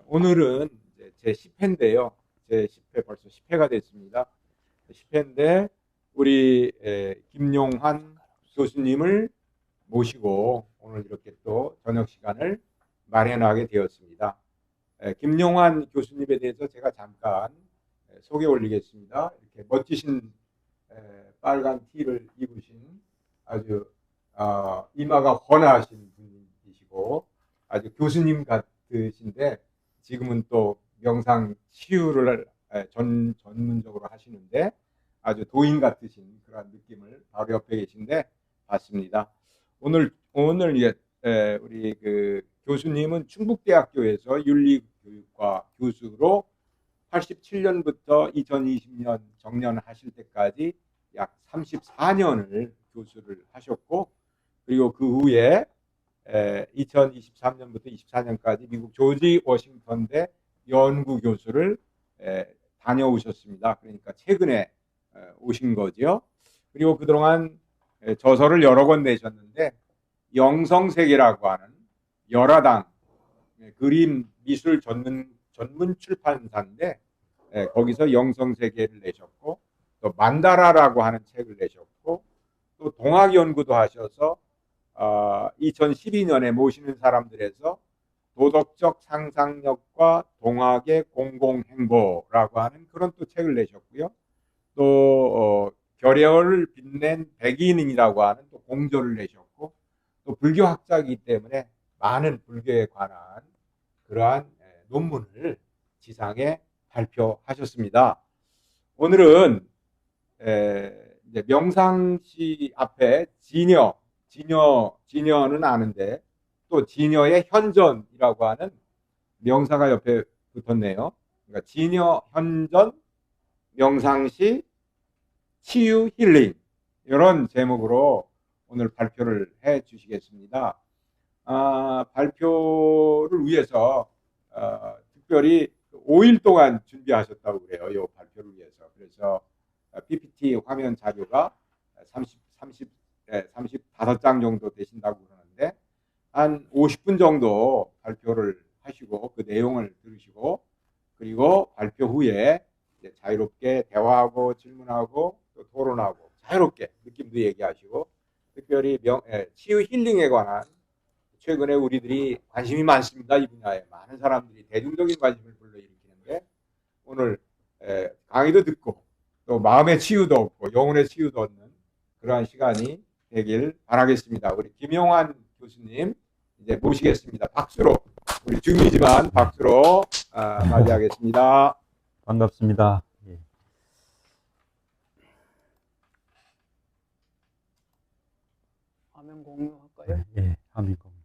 오늘은 제 10회인데요. 제 10회 벌써 10회가 됐습니다. 10회인데 우리 김용환 교수님을 모시고 오늘 이렇게 또 저녁 시간을 마련하게 되었습니다. 김용환 교수님에 대해서 제가 잠깐 소개 올리겠습니다. 이렇게 멋지신 빨간 티를 입으신 아주 이마가 훤하신 분이시고 아주 교수님 같으신데 지금은 또 명상 치유를 전문적으로 하시는데 아주 도인 같으신 그런 느낌을 바로 옆에 계신데 봤습니다. 오늘 우리 그 교수님은 충북대학교에서 윤리교육과 교수로 87년부터 2020년 정년하실 때까지 약 34년을 교수를 하셨고, 그리고 그 후에 2023년부터 24년까지 미국 조지 워싱턴대 연구 교수를 다녀오셨습니다. 그러니까 최근에 오신 거죠. 그리고 그동안 저서를 여러 권 내셨는데 영성세계라고 하는 열화당 그림 미술 전문 출판사인데 거기서 영성세계를 내셨고, 또 만다라라고 하는 책을 내셨고, 또 동학 연구도 하셔서 2012년에 모시는 사람들에서 도덕적 상상력과 동학의 공공행보라고 하는 그런 또 책을 내셨고요. 또 결여를 빛낸 백인이라고 하는 또 공저를 내셨고, 또 불교학자이기 때문에 많은 불교에 관한 그러한 논문을 지상에 발표하셨습니다. 오늘은 이제 명상시 앞에 진여는 아는데 또 진여의 현전이라고 하는 명사가 옆에 붙었네요. 그러니까 진여, 현전, 명상시, 치유, 힐링 이런 제목으로 오늘 발표를 해 주시겠습니다. 발표를 위해서 특별히 5일 동안 준비하셨다고 그래요. 이 발표를 위해서. 그래서 PPT 화면 자료가 35장 정도 되신다고 그러는데 한 50분 정도 발표를 하시고 그 내용을 들으시고, 그리고 발표 후에 이제 자유롭게 대화하고 질문하고 또 토론하고 자유롭게 느낌도 얘기하시고, 특별히 치유 힐링에 관한 최근에 우리들이 관심이 많습니다. 이 분야에 많은 사람들이 대중적인 관심을 불러일으키는데 오늘 강의도 듣고 또 마음의 치유도 얻고 영혼의 치유도 얻는 그러한 시간이 되길 바라겠습니다. 우리 김용환 교수님 이제 모시겠습니다. 박수로, 우리 줌이지만 박수로 맞이하겠습니다. 반갑습니다. 예. 화면 공유할까요? 예, 화면 공유.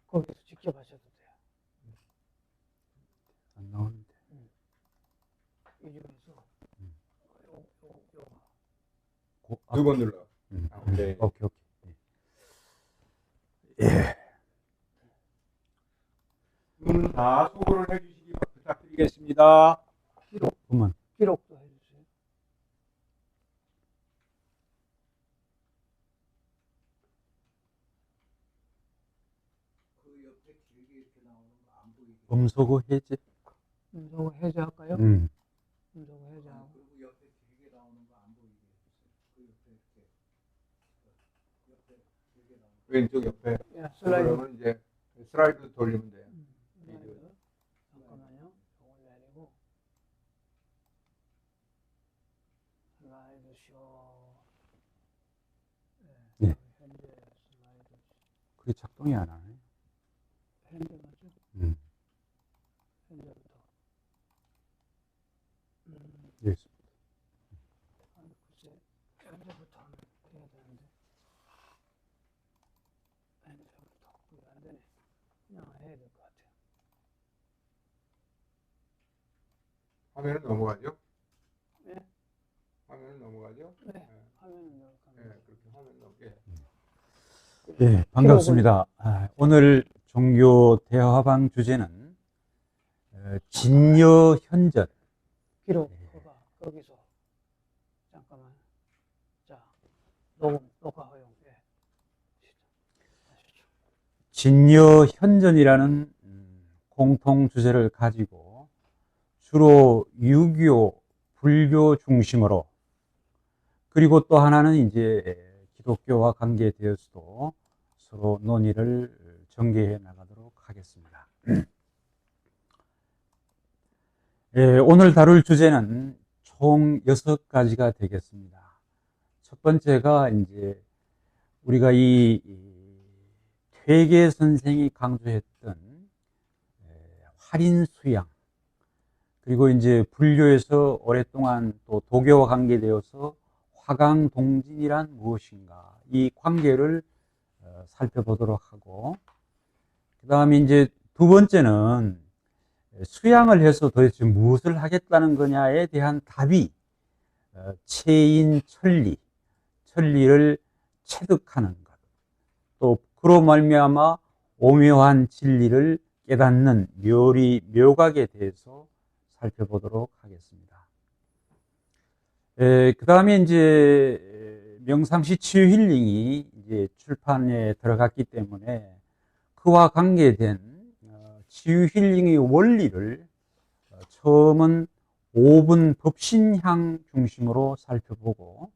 거기서 직접 하셔도 돼요. 안 나오는데. 이 중에서 두 번 눌러. 네. 오케이. 예. 다 소개를 해주시기 부탁드리겠습니다. 기록도 해주세요. 그 옆에 길게 이렇게 나오는 거 안 보이게. 음소거 해제. 음성을 해제할까요? 음성을 해제하고. 그리고 옆에 길게 나오는 거 안 보이게 해주세요. 그 옆에 이렇게 옆에 길게 나오는 거. 왼쪽 옆에. 예, 슬라이드. 그러면 이제 슬라이드 돌리면 돼요. 잠깐만요. 저걸 내리고 슬라이드 쇼. 네. 현재 슬라이드. 그게 작동이 안 하네. 현재 맞죠? 현재부터. 예. 글쎄, 현재부터 하면 해야 되는데. 현재부터 그게 안 되네. 그냥 해야 될 것 같아요. 화면은 넘어가죠? 네. 화면은 넘어가죠? 네. 화면은 이렇게 네, 그렇게 화면 넘게. 예, 반갑습니다. 오늘 종교 대화방 주제는 진여현전. 기록 거기서 잠깐만. 자, 녹화 허용. 예. 하시죠. 진여현전이라는 공통 주제를 가지고 주로 유교, 불교 중심으로, 그리고 또 하나는 이제 기독교와 관계되어서도 서로 논의를 전개해 나가도록 하겠습니다. 예, 오늘 다룰 주제는 총 6가지가 되겠습니다. 첫 번째가 이제 우리가 이 퇴계 선생이 강조했던 활인수양, 그리고 이제 불교에서 오랫동안 또 도교와 관계되어서 화강동진이란 무엇인가, 이 관계를 살펴보도록 하고, 그 다음에 이제 두 번째는 수양을 해서 도대체 무엇을 하겠다는 거냐에 대한 답이 체인 천리를 체득하는 것, 또 그로 말미암아 오묘한 진리를 깨닫는 묘각에 대해서 살펴보도록 하겠습니다. 그 다음에 이제 명상시 치유 힐링이 이제 출판에 들어갔기 때문에 그와 관계된 치유 힐링의 원리를 처음은 5분 법신향 중심으로 살펴보고,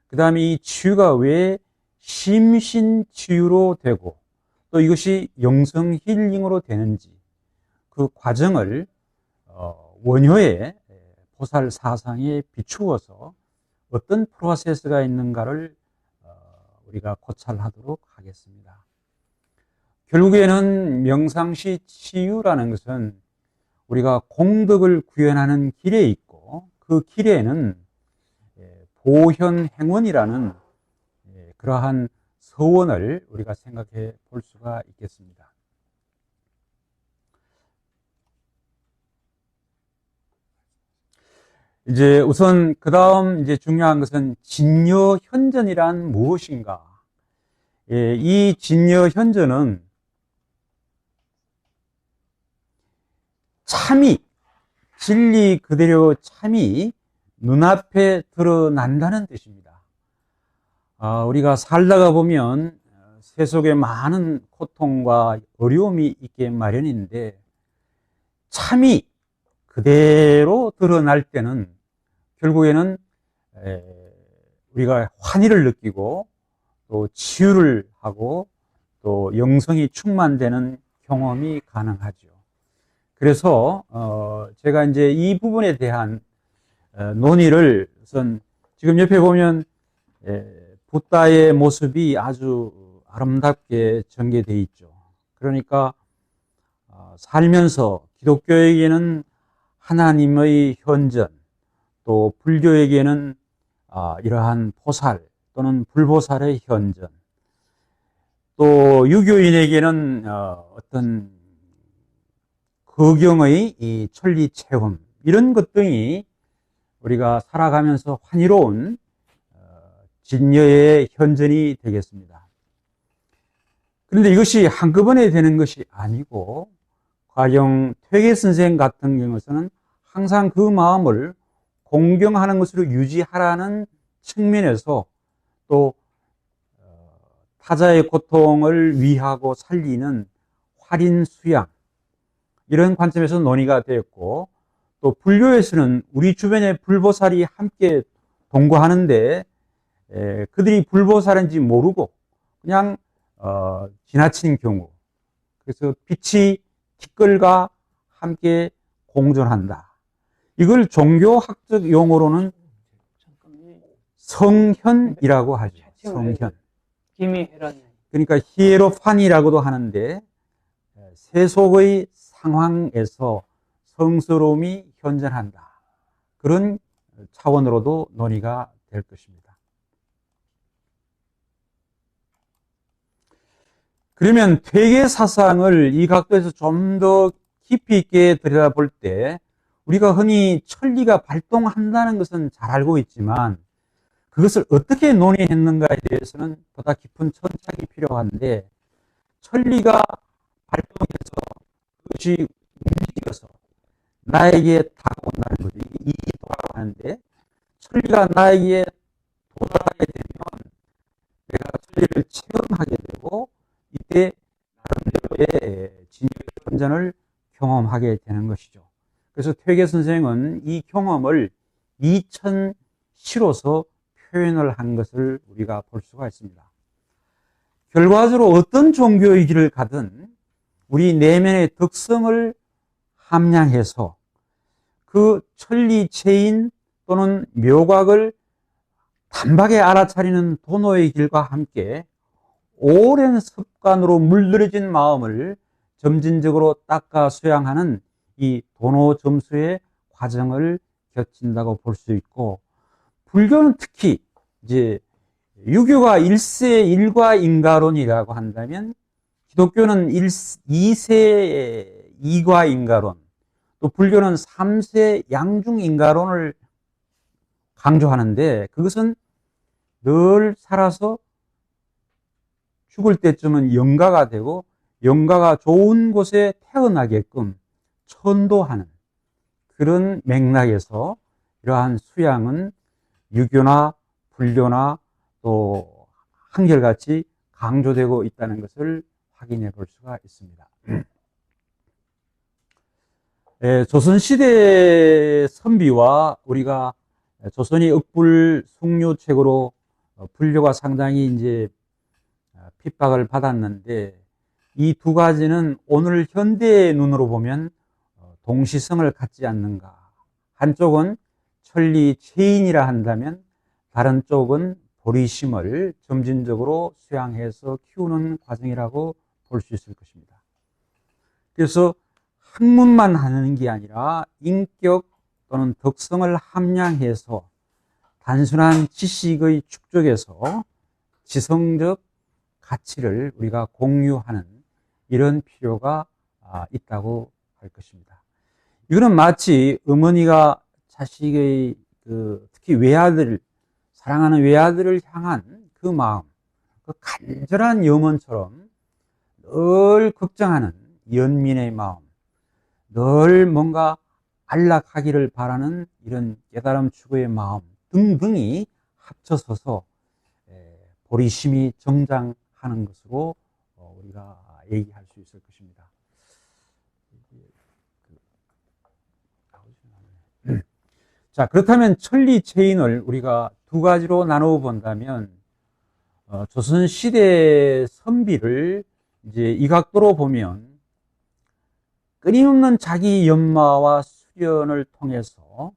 그 다음에 이 치유가 왜 심신 치유로 되고 또 이것이 영성 힐링으로 되는지, 그 과정을 원효의 보살 사상에 비추어서 어떤 프로세스가 있는가를 우리가 고찰하도록 하겠습니다. 결국에는 명상시 치유라는 것은 우리가 공덕을 구현하는 길에 있고, 그 길에는 보현행원이라는 그러한 서원을 우리가 생각해 볼 수가 있겠습니다. 이제 우선 그 다음 이제 중요한 것은 진여현전이란 무엇인가. 이 진여현전은 참이, 진리 그대로 참이 눈앞에 드러난다는 뜻입니다. 우리가 살다가 보면 세속에 많은 고통과 어려움이 있게 마련인데, 참이 그대로 드러날 때는 결국에는 우리가 환희를 느끼고 또 치유를 하고 또 영성이 충만되는 경험이 가능하죠. 그래서 제가 이제 이 부분에 대한 논의를 우선, 지금 옆에 보면 붓다의 모습이 아주 아름답게 전개되어 있죠. 그러니까 살면서 기독교에게는 하나님의 현전, 또 불교에게는 이러한 보살 또는 불보살의 현전, 또 유교인에게는 어떤 거경의 이 천리 체험, 이런 것 등이 우리가 살아가면서 환희로운 진여의 현전이 되겠습니다. 그런데 이것이 한꺼번에 되는 것이 아니고, 가령 퇴계 선생 같은 경우에는 항상 그 마음을 공경하는 것으로 유지하라는 측면에서 또 타자의 고통을 위하고 살리는 활인수양, 이런 관점에서 논의가 되었고, 또 불교에서는 우리 주변에 불보살이 함께 동거하는데 그들이 불보살인지 모르고 그냥 지나치는 경우, 그래서 빛이 티끌과 함께 공존한다. 이걸 종교학적 용어로는 성현이라고 하죠. 성현. 김희혜라님. 그러니까 히에로판이라고도 하는데, 세속의 상황에서 성스러움이 현존한다. 그런 차원으로도 논의가 될 것입니다. 그러면 퇴계 사상을 이 각도에서 좀 더 깊이 있게 들여다볼 때, 우리가 흔히 천리가 발동한다는 것은 잘 알고 있지만 그것을 어떻게 논의했는가에 대해서는 보다 깊은 천착이 필요한데, 천리가 발동해서 그것이 움직여서 나에게 다가온다는 거죠. 이 도하는데 천리가 나에게 도달하게 되면 내가 천리를 체험하게 되고 이때 나름대로의 진리의 선전을 경험하게 되는 것이죠. 그래서 퇴계 선생은 이 경험을 이천시로서 표현을 한 것을 우리가 볼 수가 있습니다. 결과적으로 어떤 종교의 길을 가든 우리 내면의 덕성을 함량해서 그 천리체인 또는 묘각을 단박에 알아차리는 도노의 길과 함께 오랜 습관으로 물들여진 마음을 점진적으로 닦아 수양하는 이 도노 점수의 과정을 거친다고 볼 수 있고, 불교는 특히 이제 유교가 일세 일과인가론이라고 한다면 기독교는 2세 이과인가론, 또 불교는 3세 양중인가론을 강조하는데, 그것은 늘 살아서 죽을 때쯤은 영가가 되고 영가가 좋은 곳에 태어나게끔 천도하는 그런 맥락에서 이러한 수양은 유교나 불교나 또 한결같이 강조되고 있다는 것을 확인해 볼 수가 있습니다. 조선시대 선비와 우리가 조선이 억불 숭유책으로 불교가 상당히 이제 핍박을 받았는데, 이 두 가지는 오늘 현대의 눈으로 보면 동시성을 갖지 않는가. 한쪽은 천리 체인이라 한다면 다른 쪽은 보리심을 점진적으로 수양해서 키우는 과정이라고 볼 수 있을 것입니다. 그래서 학문만 하는 게 아니라 인격 또는 덕성을 함량해서 단순한 지식의 축적에서 지성적 가치를 우리가 공유하는 이런 필요가 있다고 할 것입니다. 이거는 마치 어머니가 자식의 특히 외아들, 사랑하는 외아들을 향한 그 마음, 그 간절한 염원처럼 늘 걱정하는 연민의 마음, 늘 뭔가 안락하기를 바라는 이런 깨달음 추구의 마음 등등이 합쳐서서 보리심이 정장하는 것으로 우리가 얘기할 수 있을 것입니다. 자, 그렇다면 천리체인을 우리가 두 가지로 나누어 본다면, 조선시대 선비를 이제 이 각도로 보면 끊임없는 자기 연마와 수련을 통해서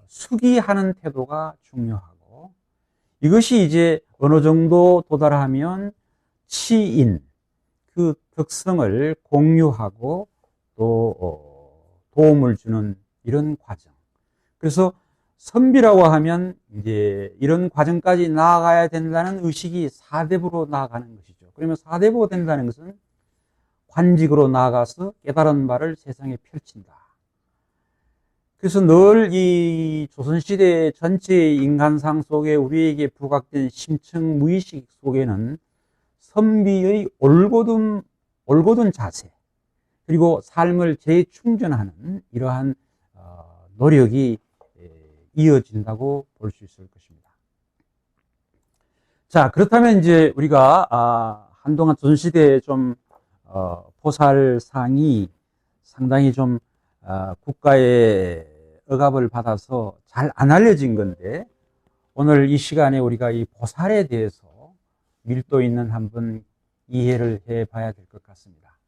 수기하는 태도가 중요하고, 이것이 이제 어느 정도 도달하면 치인, 그 덕성을 공유하고 또 도움을 주는 이런 과정. 그래서 선비라고 하면 이제 이런 과정까지 나아가야 된다는 의식이 사대부로 나아가는 것이죠. 그러면 사대부가 된다는 것은 관직으로 나아가서 깨달은 바를 세상에 펼친다. 그래서 늘 이 조선시대 전체의 인간상 속에 우리에게 부각된 심층 무의식 속에는 선비의 올곧은 자세, 그리고 삶을 재충전하는 이러한 노력이 이어진다고 볼 수 있을 것입니다. 자, 그렇다면 이제 우리가 한동안 조선시대에 좀 보살상이 상당히 좀 국가의 억압을 받아서 잘 안 알려진 건데, 오늘 이 시간에 우리가 이 보살에 대해서 밀도 있는 한번 이해를 해 봐야 될 것 같습니다.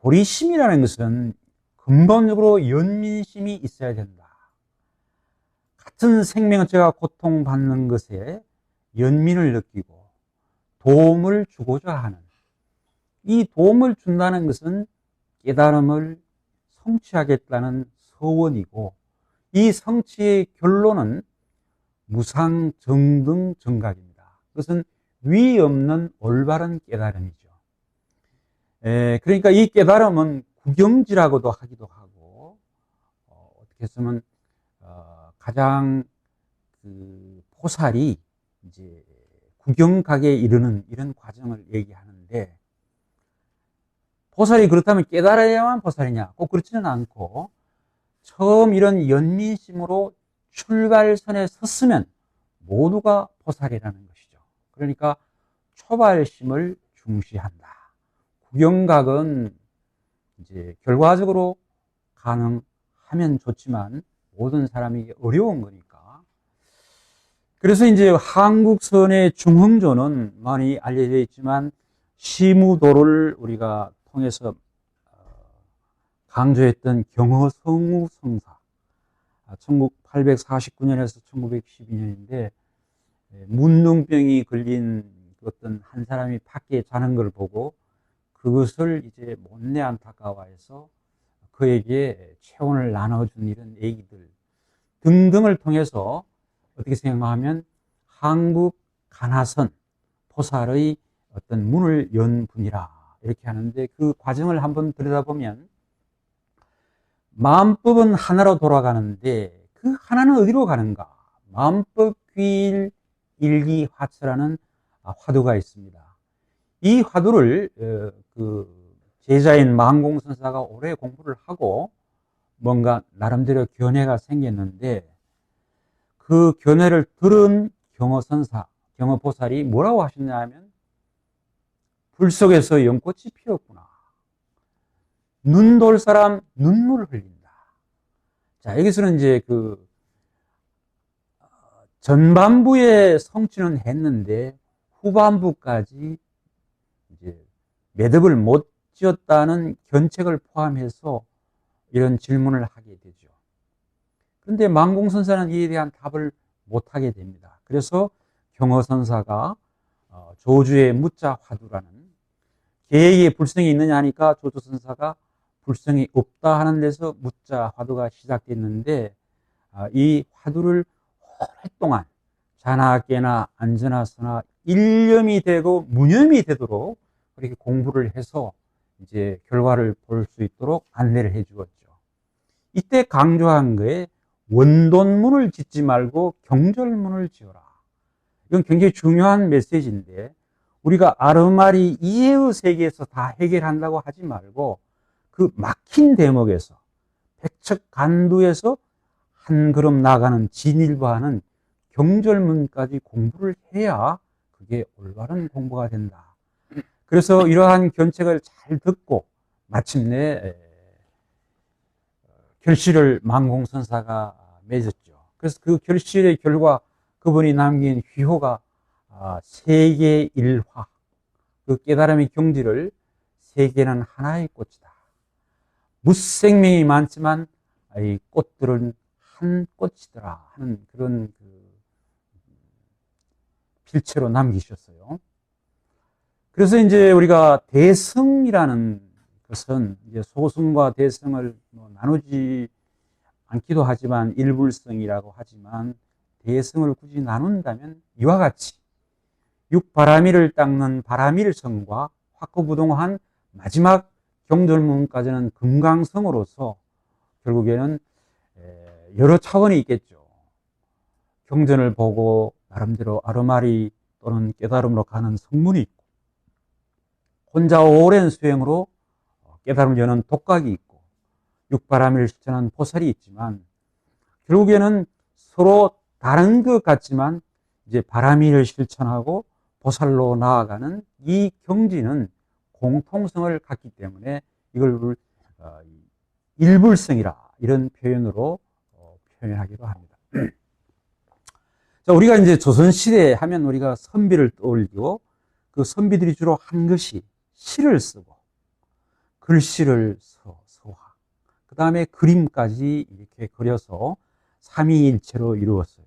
보리심이라는 것은 근본적으로 연민심이 있어야 된다. 같은 생명체가 고통받는 것에 연민을 느끼고 도움을 주고자 하는, 이 도움을 준다는 것은 깨달음을 성취하겠다는 서원이고, 이 성취의 결론은 무상정등정각입니다. 그것은 위 없는 올바른 깨달음이죠. 그러니까 이 깨달음은 구경지라고도 하기도 하고, 어떻게 했으면 가장 보살이 이제 구경각에 이르는 이런 과정을 얘기하는데, 보살이 그렇다면 깨달아야만 보살이냐? 꼭 그렇지는 않고, 처음 이런 연민심으로 출발선에 섰으면 모두가 보살이라는 것이죠. 그러니까 초발심을 중시한다. 구경각은 이제 결과적으로 가능하면 좋지만 모든 사람이 어려운 거니까. 그래서 이제 한국선의 중흥조는 많이 알려져 있지만 시무도를 우리가 통해서 강조했던 경허성우 성사, 1849년에서 1912년인데 문둥병이 걸린 어떤 한 사람이 밖에 자는 걸 보고 그것을 이제 못내 안타까워해서 그에게 체온을 나눠준 이런 얘기들 등등을 통해서 어떻게 생각하면 한국 가나선 포살의 어떤 문을 연 분이라 이렇게 하는데, 그 과정을 한번 들여다보면 마음법은 하나로 돌아가는데 그 하나는 어디로 가는가? 마음법귀일 일기화처라는 화두가 있습니다. 이 화두를 그 제자인 만공선사가 오래 공부를 하고 뭔가 나름대로 견해가 생겼는데, 그 견해를 들은 경허선사, 경허보살이 뭐라고 하셨냐 하면 불 속에서 연꽃이 피었구나. 눈 돌 사람 눈물을 흘린다. 자, 여기서는 이제 그 전반부의 성취는 했는데 후반부까지 이제 매듭을 못 지었다는 견책을 포함해서 이런 질문을 하게 되죠. 그런데 만공선사는 이에 대한 답을 못하게 됩니다. 그래서 경허선사가 조주의 무자 화두라는, 계획에 불성이 있느냐 하니까 조주선사가 불성이 없다 하는 데서 무자 화두가 시작됐는데, 이 화두를 오랫동안 자나 깨나 앉으나 서나 일념이 되고 무념이 되도록 그렇게 공부를 해서 이제 결과를 볼 수 있도록 안내를 해 주었죠. 이때 강조한 거에 원돈문을 짓지 말고 경절문을 지어라. 이건 굉장히 중요한 메시지인데, 우리가 아르마리 이해의 세계에서 다 해결한다고 하지 말고 그 막힌 대목에서 백척간두에서 한 걸음 나가는 진일보하는 경절문까지 공부를 해야 그게 올바른 공부가 된다. 그래서 이러한 견책을 잘 듣고 마침내 결실을 만공선사가 맺었죠. 그래서 그 결실의 결과 그분이 남긴 휘호가 세계일화, 그 깨달음의 경지를 세계는 하나의 꽃이다. 무생명이 많지만 이 꽃들은 한 꽃이더라 하는 그런 필체로 남기셨어요. 그래서 이제 우리가 대성이라는 것은 이제 소승과 대성을 나누지 않기도 하지만 일불성이라고 하지만, 대성을 굳이 나눈다면 이와 같이 육바라밀을 닦는 바라밀성과 확고부동한 마지막 경절문까지는 금강성으로서 결국에는 여러 차원이 있겠죠. 경전을 보고 나름대로 아르마리 또는 깨달음으로 가는 성문이 있고, 혼자 오랜 수행으로 깨달음을 여는 독각이 있고, 육바라밀을 실천한 보살이 있지만, 결국에는 서로 다른 것 같지만 이제 바라밀을 실천하고 보살로 나아가는 이 경지는 공통성을 갖기 때문에 이걸 일불성이라 이런 표현으로 표현하기도 합니다. 자, 우리가 이제 조선시대 하면 우리가 선비를 떠올리고, 그 선비들이 주로 한 것이 시를 쓰고 글씨를 서화, 그 다음에 그림까지 이렇게 그려서 삼위일체로 이루었어요.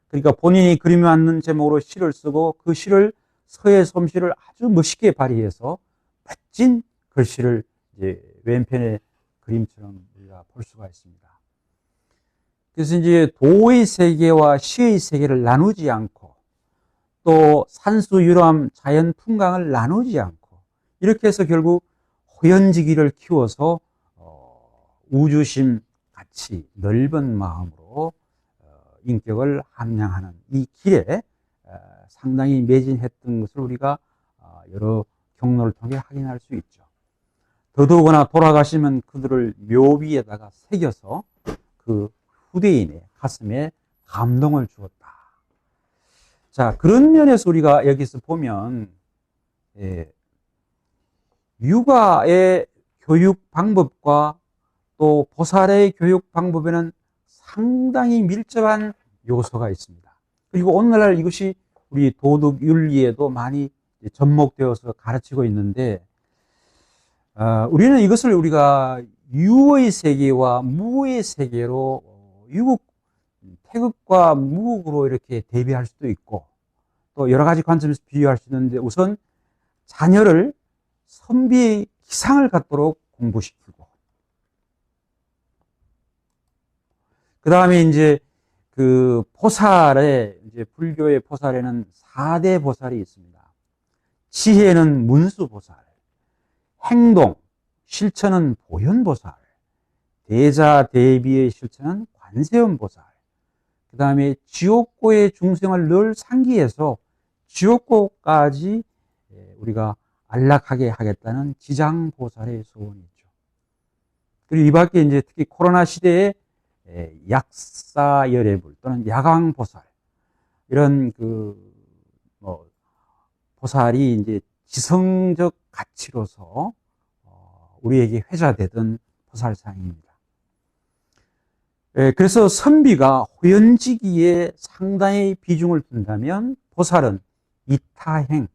그러니까 본인이 그림에 맞는 제목으로 시를 쓰고 그 시를 서예 솜씨를 아주 멋있게 발휘해서 멋진 글씨를 이제 왼편의 그림처럼 우리가 볼 수가 있습니다. 그래서 이제 도의 세계와 시의 세계를 나누지 않고, 또 산수 유람 자연 풍광을 나누지 않고, 이렇게 해서 결국 호연지기를 키워서 우주심 같이 넓은 마음으로 인격을 함양하는 이 길에 상당히 매진했던 것을 우리가 여러 경로를 통해 확인할 수 있죠. 더더구나 돌아가시면 그들을 묘비에다가 새겨서 그 후대인의 가슴에 감동을 주었다. 자, 그런 면에서 우리가 여기서 보면 유가의 교육 방법과 또 보살의 교육 방법에는 상당히 밀접한 요소가 있습니다. 그리고 오늘날 이것이 우리 도덕 윤리에도 많이 접목되어서 가르치고 있는데, 우리는 이것을 우리가 유의 세계와 무의 세계로 태극과 무극으로 이렇게 대비할 수도 있고, 또 여러 가지 관점에서 비유할 수 있는데, 우선 자녀를 선비의 기상을 갖도록 공부시키고, 그 다음에 이제 그 보살의, 이제 불교의 보살에는 4대 보살이 있습니다. 지혜는 문수보살, 행동, 실천은 보현보살, 대자대비의 실천은 관세음보살, 그 다음에 지옥고의 중생을 늘 상기해서 지옥고까지 우리가 안락하게 하겠다는 지장보살의 소원이 있죠. 그리고 이 밖에 이제 특히 코로나 시대에 약사열애불 또는 야광보살, 이런 보살이 이제 지성적 가치로서 우리에게 회자되던 보살상입니다. 그래서 선비가 호연지기에 상당히 비중을 둔다면 보살은 이타행,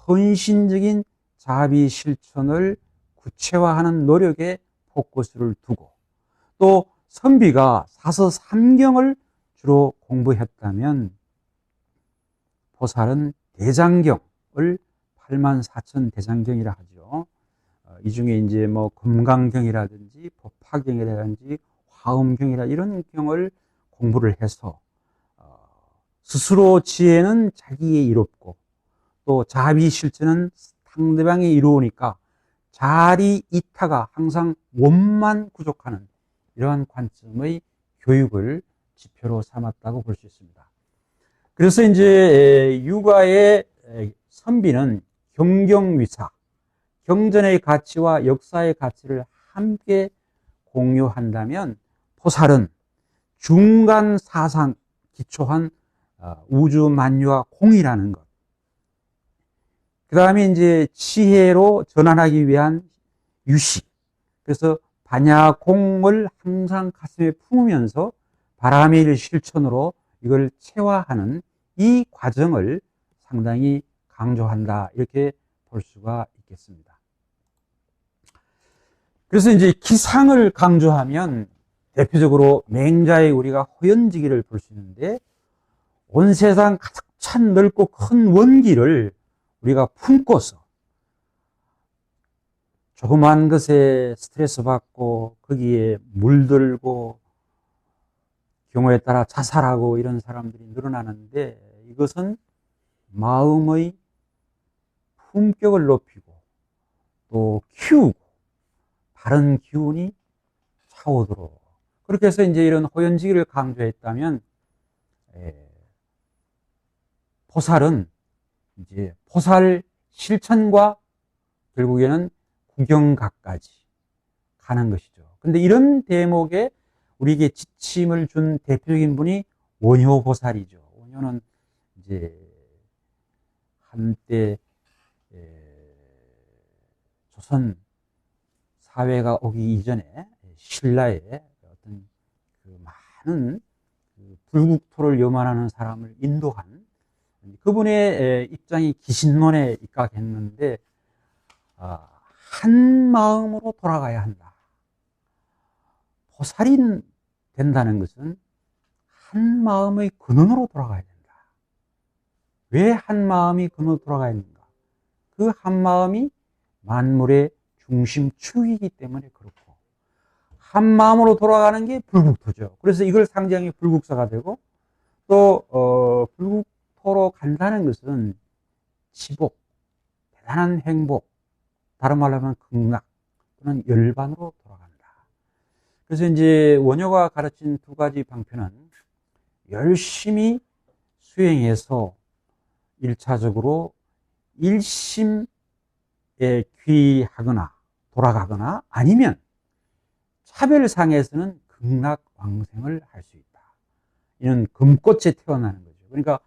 헌신적인 자비 실천을 구체화하는 노력에 포커스를 두고, 또 선비가 사서 삼경을 주로 공부했다면 보살은 대장경을 84,000 대장경이라 하죠. 이 중에 이제 뭐 금강경이라든지 법화경이라든지 화엄경이라 이런 경을 공부를 해서 스스로 지혜는 자기에 이롭고 또 자비 실천은 상대방에 이로우니까 자리 이타가 항상 원만 구족하는 이러한 관점의 교육을 지표로 삼았다고 볼 수 있습니다. 그래서 이제 유가의 선비는 경경위사, 경전의 가치와 역사의 가치를 함께 공유한다면 보살은 중간 사상 기초한 우주 만유와 공이라는 것, 그 다음에 이제 지혜로 전환하기 위한 유시, 그래서 반야공을 항상 가슴에 품으면서 바람의 일 실천으로 이걸 체화하는 이 과정을 상당히 강조한다, 이렇게 볼 수가 있겠습니다. 그래서 이제 기상을 강조하면 대표적으로 맹자의 우리가 호연지기를 볼 수 있는데, 온 세상 가득 찬 넓고 큰 원기를 우리가 품고서 조그만 것에 스트레스 받고 거기에 물들고 경우에 따라 자살하고 이런 사람들이 늘어나는데, 이것은 마음의 품격을 높이고 또 키우고 바른 기운이 차오도록, 그렇게 해서 이제 이런 호연지기를 강조했다면 보살은 이제 보살 실천과 결국에는 구경각까지 가는 것이죠. 근데 이런 대목에 우리에게 지침을 준 대표적인 분이 원효보살이죠. 원효는 이제 한때 조선 사회가 오기 이전에 신라의 어떤 그 많은 불국토를 염원하는 사람을 인도한 그분의 입장이 기신론에 입각했는데, 한 마음으로 돌아가야 한다. 보살이 된다는 것은 한 마음의 근원으로 돌아가야 된다. 왜 한 마음이 근원으로 돌아가야 되는가? 그 한 마음이 만물의 중심 축이기 때문에 그렇고, 한 마음으로 돌아가는 게 불국토죠. 그래서 이걸 상징하는 게 불국사가 되고, 또 불국토로 간다는 것은 지복, 대단한 행복, 다른 말로 하면 극락 또는 열반으로 돌아간다. 그래서 이제 원효가 가르친 두 가지 방편은 열심히 수행해서 1차적으로 일심에 귀하거나 돌아가거나, 아니면 차별상에서는 그 극락왕생을 할 수 있다. 이는 금꽃에 태어나는 거죠. 그러니까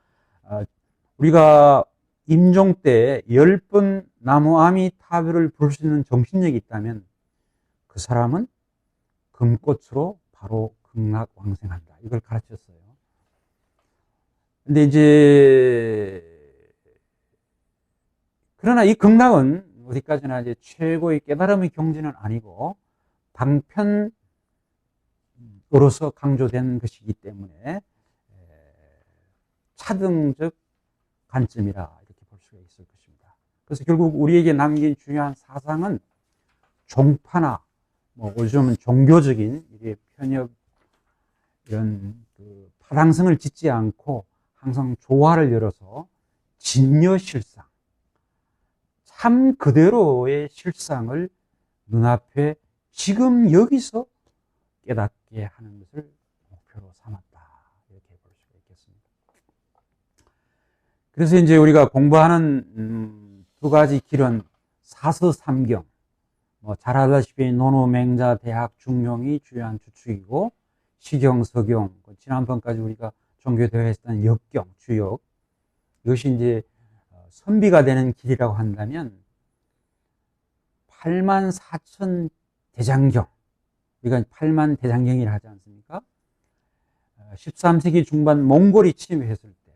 우리가 임종 때 10번 나무아미타불을 부를 수 있는 정신력이 있다면 그 사람은 금꽃으로 바로 극락왕생한다. 이걸 가르쳤어요. 근데 이제 그러나 이 극락은 어디까지나 이제 최고의 깨달음의 경지는 아니고 방편으로서 강조된 것이기 때문에 차등적 관점이라 이렇게 볼 수가 있을 것입니다. 그래서 결국 우리에게 남긴 중요한 사상은 종파나 뭐 요즘은 종교적인 편협 이런 그 파랑성을 짓지 않고 항상 조화를 열어서 진여실상 참 그대로의 실상을 눈앞에 지금 여기서 깨닫게 하는 것을 목표로 삼았다. 이렇게 볼 수가 있겠습니다. 그래서 이제 우리가 공부하는 두 가지 길은 사서삼경, 잘 알다시피 논어맹자, 대학, 중용이 주요한 주축이고 시경, 서경, 지난번까지 우리가 종교대회했던 역경, 주역, 이것이 이제 선비가 되는 길이라고 한다면 84,000 대장경, 우리가 8만 대장경이라 하지 않습니까? 13세기 중반 몽골이 침입했을 때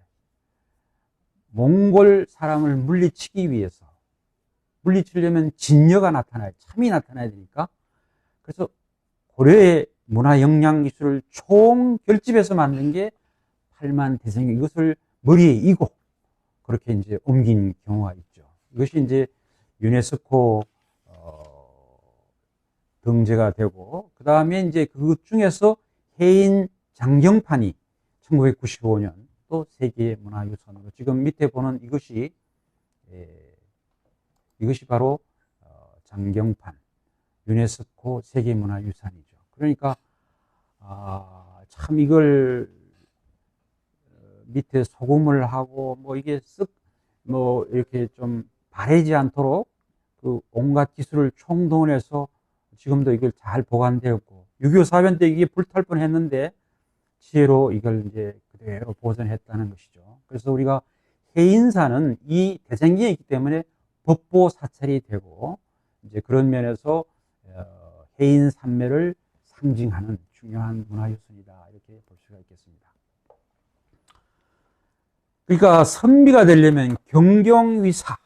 몽골 사람을 물리치기 위해서 물리치려면 진여가 나타나야, 참이 나타나야 되니까 그래서 고려의 문화 역량 기술을 총 결집해서 만든 게 8만 대장경, 이것을 머리에 이고 그렇게 이제 옮긴 경우가 있죠. 이것이 이제 유네스코 등재가 되고, 그 다음에 이제 그것 중에서 해인 장경판이 1995년 또 세계 문화유산으로, 지금 밑에 보는 이것이 바로 장경판, 유네스코 세계문화유산이죠. 그러니까 참 이걸 밑에 소금을 하고 이게 이렇게 좀 바래지 않도록 그 온갖 기술을 총동원해서 지금도 이걸 잘 보관되었고, 6.25 사변 때 이게 불탈 뻔했는데 지혜로 이걸 이제 그대로 보존했다는 것이죠. 그래서 우리가 해인사는 이 대장경이 있기 때문에 법보 사찰이 되고, 이제 그런 면에서 해인 산매를 상징하는 중요한 문화유산이다, 이렇게 볼 수가 있겠습니다. 그러니까 선비가 되려면 경경위사,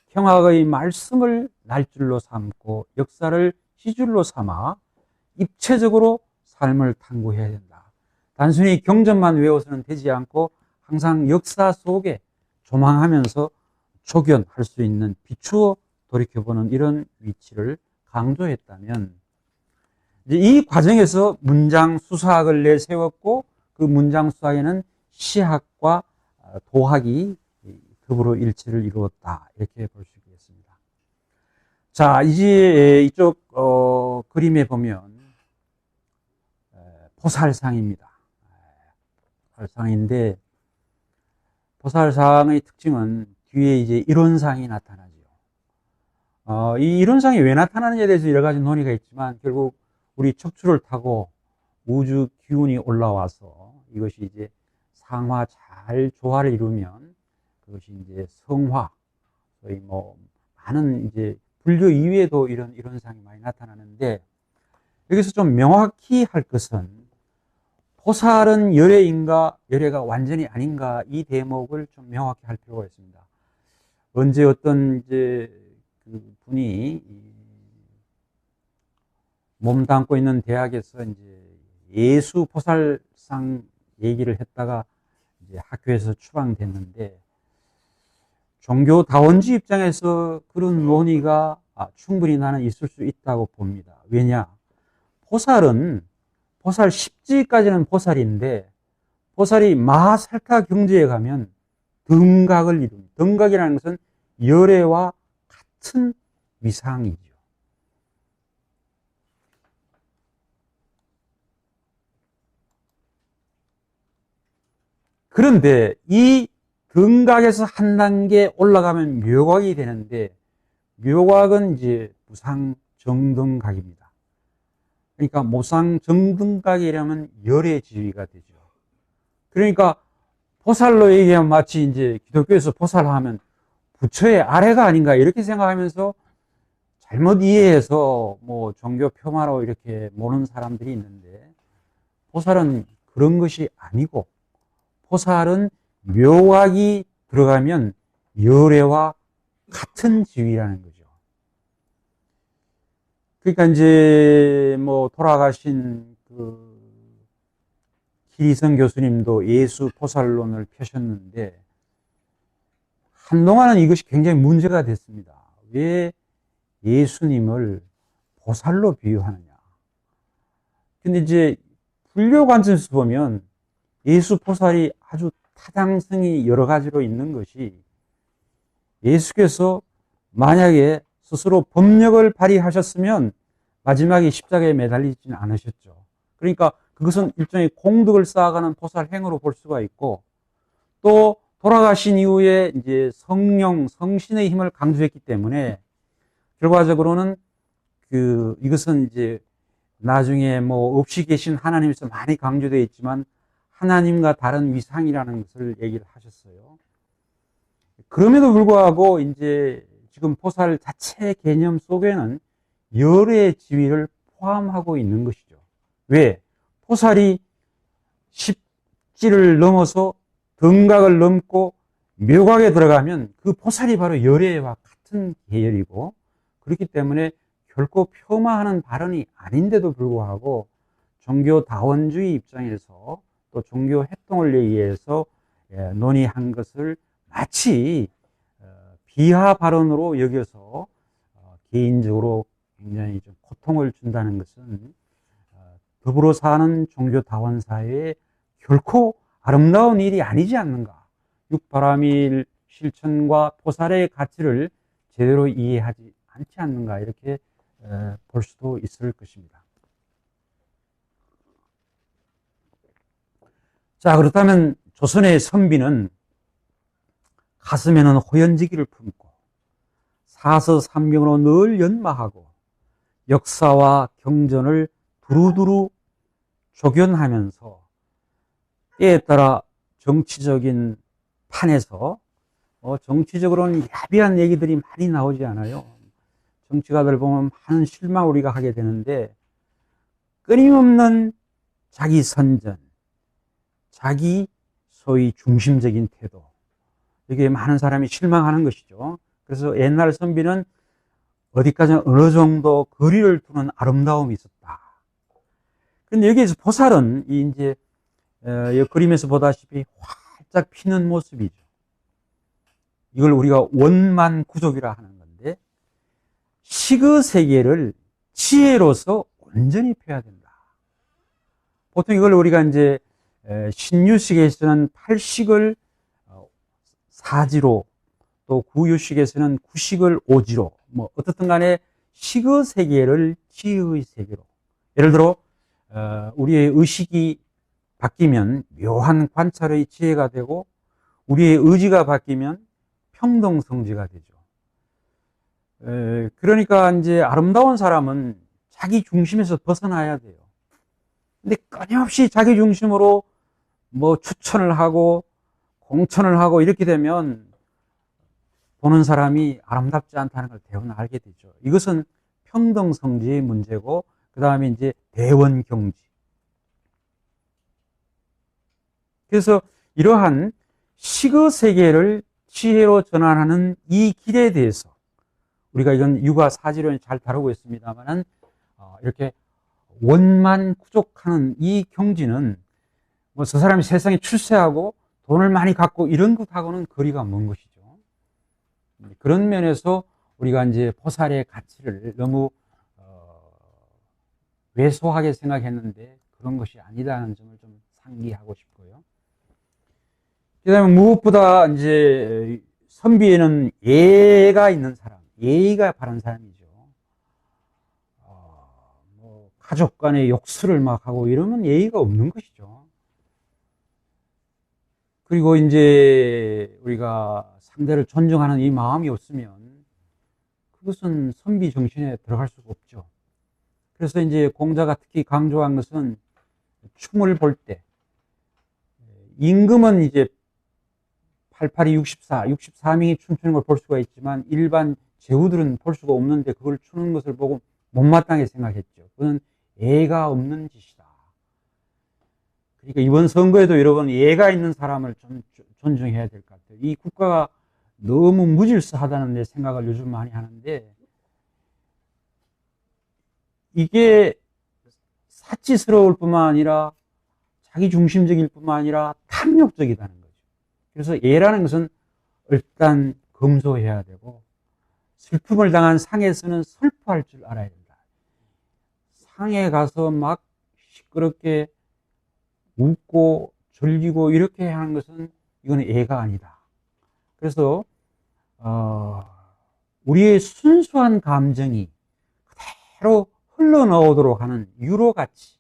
경학의 말씀을 날줄로 삼고 역사를 시줄로 삼아 입체적으로 삶을 탐구해야 된다. 단순히 경전만 외워서는 되지 않고 항상 역사 속에 조망하면서 조견할 수 있는, 비추어 돌이켜보는 이런 위치를 강조했다면, 이제 이 과정에서 문장 수사학을 내세웠고, 그 문장 수사에는 시학과 도학이 더불어 일치를 이루었다, 이렇게 볼 수 있겠습니다. 자, 이제 이쪽 그림에 보면 보살상입니다. 보살상인데, 보살상의 특징은 뒤에 이제 이론상이 나타나죠. 이 이론상이 왜 나타나느냐에 대해서 여러 가지 논의가 있지만, 결국 우리 척추를 타고 우주 기운이 올라와서 이것이 이제 상화 잘 조화를 이루면 그것이 이제 성화, 거의 많은 이제 불교 이외에도 이런 이론상이 많이 나타나는데, 여기서 좀 명확히 할 것은 보살은 열애인가 열애가 완전히 아닌가, 이 대목을 좀 명확히 할 필요가 있습니다. 언제 어떤 이제 그 분이 몸담고 있는 대학에서 이제 예수 보살상 얘기를 했다가 이제 학교에서 추방됐는데, 종교다원주의 입장에서 그런 논의가 충분히 나는 있을 수 있다고 봅니다. 왜냐? 보살 10지까지는 보살인데, 보살이 마살타 경지에 가면 등각을 이룹니다. 등각이라는 것은 열애와 같은 위상이죠. 그런데 이 등각에서 한 단계 올라가면 묘각이 되는데, 묘각은 이제 무상 정등각입니다. 그러니까 모상정등각이라면 열의 지위가 되죠. 그러니까 보살로 얘기하면 마치 이제 기독교에서 보살하면 부처의 아래가 아닌가 이렇게 생각하면서 잘못 이해해서 뭐 종교 폄하로 이렇게 모는 사람들이 있는데, 보살은 그런 것이 아니고 보살은 묘각이 들어가면 열애와 같은 지위라는 거죠. 그러니까 이제 뭐 돌아가신 그 기리성 교수님도 예수 보살론을 펴셨는데, 한동안은 이것이 굉장히 문제가 됐습니다. 왜 예수님을 보살로 비유하느냐. 근데 이제 불교 관점에서 보면 예수 보살이 아주 타당성이 여러 가지로 있는 것이, 예수께서 만약에 스스로 법력을 발휘하셨으면 마지막에 십자가에 매달리지는 않으셨죠. 그러니까 그것은 일종의 공덕을 쌓아가는 보살 행으로 볼 수가 있고, 또 돌아가신 이후에 이제 성령, 성신의 힘을 강조했기 때문에 결과적으로는 이것은 이제 나중에 뭐 없이 계신 하나님에서 많이 강조되어 있지만 하나님과 다른 위상이라는 것을 얘기를 하셨어요. 그럼에도 불구하고 이제 지금 보살 자체 개념 속에는 열의 지위를 포함하고 있는 것이죠. 왜? 보살이 십지를 넘어서 등각을 넘고 묘각에 들어가면 그 보살이 바로 열애와 같은 계열이고, 그렇기 때문에 결코 폄하하는 발언이 아닌데도 불구하고 종교 다원주의 입장에서 또 종교 활동을 위해서 논의한 것을 마치 비하 발언으로 여겨서 개인적으로 굉장히 좀 고통을 준다는 것은 더불어 사는 종교 다원 사회에 결코 아름다운 일이 아니지 않는가. 육바라밀 실천과 보살의 가치를 제대로 이해하지 않지 않는가, 이렇게 볼 수도 있을 것입니다. 자, 그렇다면 조선의 선비는 가슴에는 호연지기를 품고 사서삼경으로 늘 연마하고 역사와 경전을 두루두루 조견하면서 때에 따라 정치적인 판에서 정치적으로는 야비한 얘기들이 많이 나오지 않아요. 정치가들 보면 많은 실망을 우리가 하게 되는데, 끊임없는 자기 선전, 자기 소위 중심적인 태도, 이게 많은 사람이 실망하는 것이죠. 그래서 옛날 선비는 어디까지나 어느 정도 거리를 두는 아름다움이 있었다. 그런데 여기에서 보살은 이제 이 그림에서 보다시피 활짝 피는 모습이죠. 이걸 우리가 원만구족이라 하는 건데, 식의 세계를 지혜로서 온전히 펴야 된다. 보통 이걸 우리가 이제 신유식에서는 팔식을 사지로, 또 구유식에서는 구식을 오지로, 뭐 어떻든 간에 식의 세계를 지혜의 세계로. 예를 들어 우리의 의식이 바뀌면 묘한 관찰의 지혜가 되고, 우리의 의지가 바뀌면 평등성지가 되죠. 그러니까 이제 아름다운 사람은 자기 중심에서 벗어나야 돼요. 근데 끊임없이 자기 중심으로 뭐 추천을 하고 공천을 하고 이렇게 되면 보는 사람이 아름답지 않다는 걸 대부분 알게 되죠. 이것은 평등성지의 문제고, 그 다음에 이제 대원경지. 그래서 이러한 식의 세계를 지혜로 전환하는 이 길에 대해서 우리가 이건 육아사지론에 잘 다루고 있습니다만은 이렇게 원만구족하는 이 경지는 뭐 저 사람이 세상에 출세하고 돈을 많이 갖고 이런 것하고는 거리가 먼 것이죠. 그런 면에서 우리가 이제 보살의 가치를 너무 왜소하게 생각했는데 그런 것이 아니다는 점을 좀 상기하고 싶고요. 그 다음에 무엇보다 이제 선비에는 예가 있는 사람, 예의가 바른 사람이죠. 뭐 가족 간의 욕설을 막 하고 이러면 예의가 없는 것이죠. 그리고 이제 우리가 상대를 존중하는 이 마음이 없으면 그것은 선비 정신에 들어갈 수가 없죠. 그래서 이제 공자가 특히 강조한 것은 춤을 볼 때, 임금은 이제 88이 64, 64명이 춤추는 걸 볼 수가 있지만 일반 제후들은 볼 수가 없는데 그걸 추는 것을 보고 못마땅하게 생각했죠. 그건 예가 없는 짓이다. 그러니까 이번 선거에도 여러분 예가 있는 사람을 좀 존중해야 될 것 같아요. 이 국가가 너무 무질서하다는 데 생각을 요즘 많이 하는데 이게 사치스러울 뿐만 아니라 자기 중심적일 뿐만 아니라 탐욕적이다는 거죠. 그래서 예라는 것은 일단 검소해야 되고 슬픔을 당한 상에서는 슬퍼할 줄 알아야 된다. 상에 가서 막 시끄럽게 웃고 즐기고 이렇게 하는 것은 이건 예가 아니다. 그래서 우리의 순수한 감정이 그대로 흘러나오도록 하는 유로같이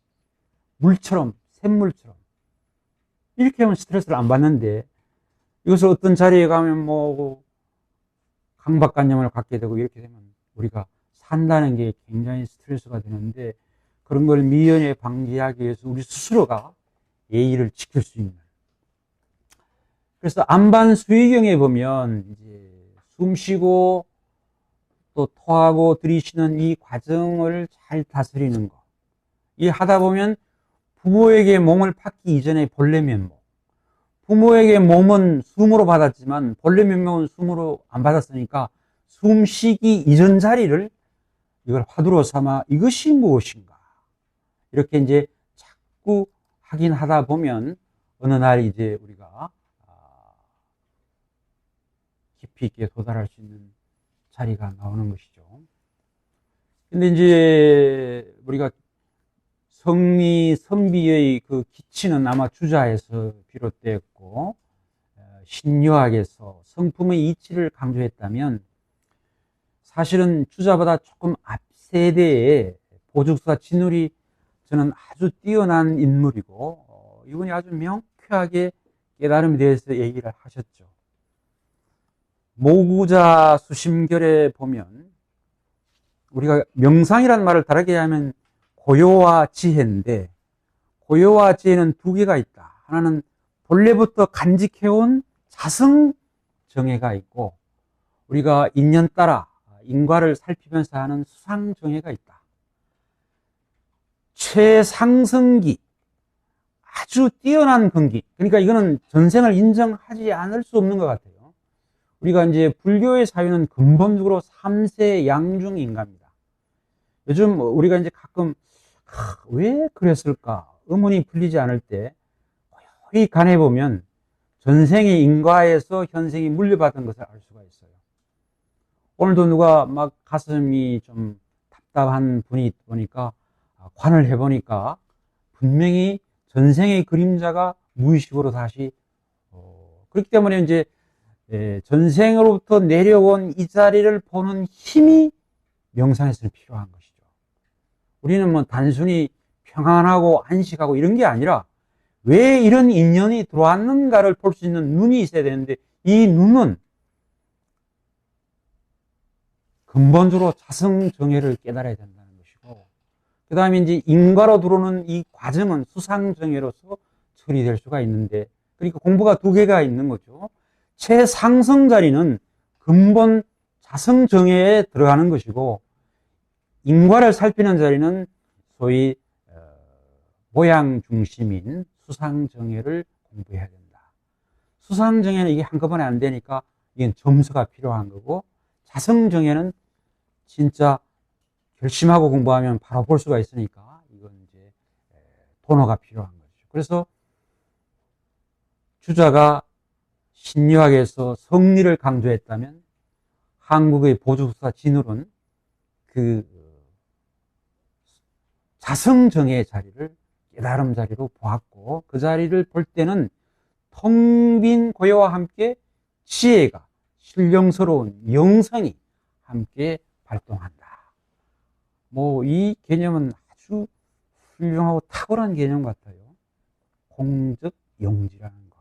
물처럼 샘물처럼 이렇게 하면 스트레스를 안 받는데 이것을 어떤 자리에 가면 뭐 강박관념을 갖게 되고 이렇게 되면 우리가 산다는 게 굉장히 스트레스가 되는데 그런 걸 미연에 방지하기 위해서 우리 스스로가 예의를 지킬 수 있는. 그래서 안반수의경에 보면 이제 숨 쉬고 또 토하고 들이쉬는 이 과정을 잘 다스리는 거. 이 하다 보면 부모에게 몸을 팍기 이전에 본래 면목. 부모에게 몸은 숨으로 받았지만 본래 면목은 숨으로 안 받았으니까 숨 쉬기 이전 자리를 이걸 화두로 삼아 이것이 무엇인가. 이렇게 이제 자꾸 하긴 하다 보면 어느 날 이제 우리가 깊이 있게 도달할 수 있는 자리가 나오는 것이죠. 근데 이제 우리가 성리 선비의 그 기치는 아마 주자에서 비롯되었고 신유학에서 성품의 이치를 강조했다면 사실은 주자보다 조금 앞 세대의 보죽사 진울이 저는 아주 뛰어난 인물이고 이분이 아주 명쾌하게 깨달음에 대해서 얘기를 하셨죠. 모구자 수심결에 보면 우리가 명상이라는 말을 다르게 하면 고요와 지혜인데 고요와 지혜는 두 개가 있다. 하나는 본래부터 간직해온 자성정예가 있고 우리가 인연 따라 인과를 살피면서 하는 수상정예가 있다. 최상승기 아주 뛰어난 근기 그러니까 이거는 전생을 인정하지 않을 수 없는 것 같아요. 우리가 이제 불교의 사유는 근본적으로 3세 양중인가입니다. 요즘 우리가 이제 가끔 왜 그랬을까 의문이 풀리지 않을 때 고요히 간해보면 전생의 인과에서 현생이 물려받은 것을 알 수가 있어요. 오늘도 누가 막 가슴이 좀 답답한 분이 보니까 관을 해보니까 분명히 전생의 그림자가 무의식으로 다시 그렇기 때문에 이제 전생으로부터 내려온 이 자리를 보는 힘이 명상에서는 필요한 것이죠. 우리는 뭐 단순히 평안하고 안식하고 이런 게 아니라 왜 이런 인연이 들어왔는가를 볼 수 있는 눈이 있어야 되는데 이 눈은 근본적으로 자성정예를 깨달아야 된다는 것이고 그 다음에 이제 인과로 들어오는 이 과정은 수상정예로서 처리될 수가 있는데 그러니까 공부가 두 개가 있는 거죠. 최상승 자리는 근본 자성정예에 들어가는 것이고 인과를 살피는 자리는 소위 모양 중심인 수상정예를 공부해야 된다. 수상정예는 이게 한꺼번에 안 되니까 이건 점수가 필요한 거고 자성정예는 진짜 결심하고 공부하면 바로 볼 수가 있으니까 이건 이제 도노가 필요한 거죠. 그래서 주자가 신유학에서 성리를 강조했다면 한국의 보죽사 진울은 그 자성정예의 자리를 깨달음 자리로 보았고 그 자리를 볼 때는 텅 빈 고요와 함께 지혜가 신령스러운 영성이 함께 발동한다. 뭐 이 개념은 아주 훌륭하고 탁월한 개념 같아요. 공적 영지라는 것.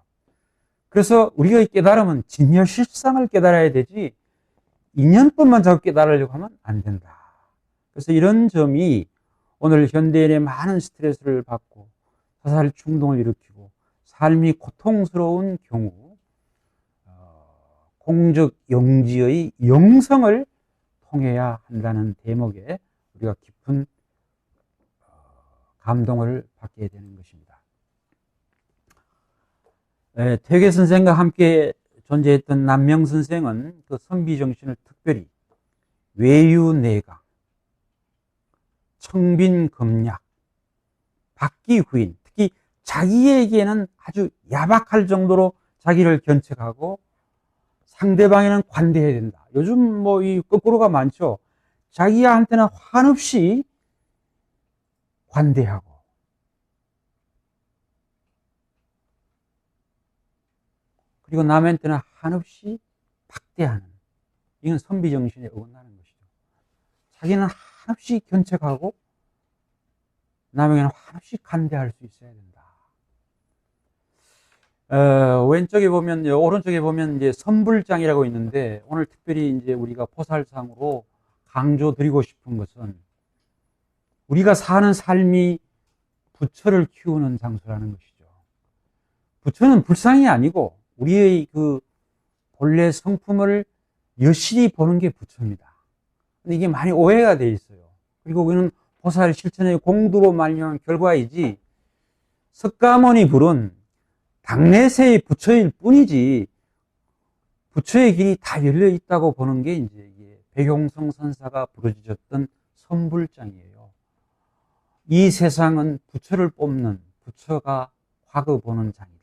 그래서 우리가 깨달으면 진열실상을 깨달아야 되지 인연법만 자꾸 깨달으려고 하면 안 된다. 그래서 이런 점이 오늘 현대인의 많은 스트레스를 받고 자살 충동을 일으키고 삶이 고통스러운 경우 공적 영지의 영성을 통해야 한다는 대목에 우리가 깊은 감동을 받게 되는 것입니다. 퇴계 선생과 함께 존재했던 남명 선생은 그 선비 정신을 특별히 외유내강, 청빈검약, 박기후인, 특히 자기에게는 아주 야박할 정도로 자기를 견책하고 상대방에는 관대해야 된다. 요즘 뭐 이 거꾸로가 많죠. 자기한테는 한없이 관대하고 그리고 남한테는 한없이 박대하는, 이건 선비 정신에 어긋나는 것이죠. 자기는 한없이 견책하고 남에게는 한없이 관대할 수 있어야 된다. 왼쪽에 보면, 오른쪽에 보면 이제 선불장이라고 있는데, 오늘 특별히 이제 우리가 포살상으로 강조드리고 싶은 것은 우리가 사는 삶이 부처를 키우는 장소라는 것이죠. 부처는 불상이 아니고 우리의 그 본래 성품을 여실히 보는 게 부처입니다. 근데 이게 많이 오해가 돼 있어요. 그리고 우리는 보살 실천의 공도로 말미암은 결과이지 석가모니 불은 당내세의 부처일 뿐이지 부처의 길이 다 열려 있다고 보는 게 이제 백용성 선사가 부르짖었던 선불장이에요. 이 세상은 부처를 뽑는, 부처가 화그 보는 장이다.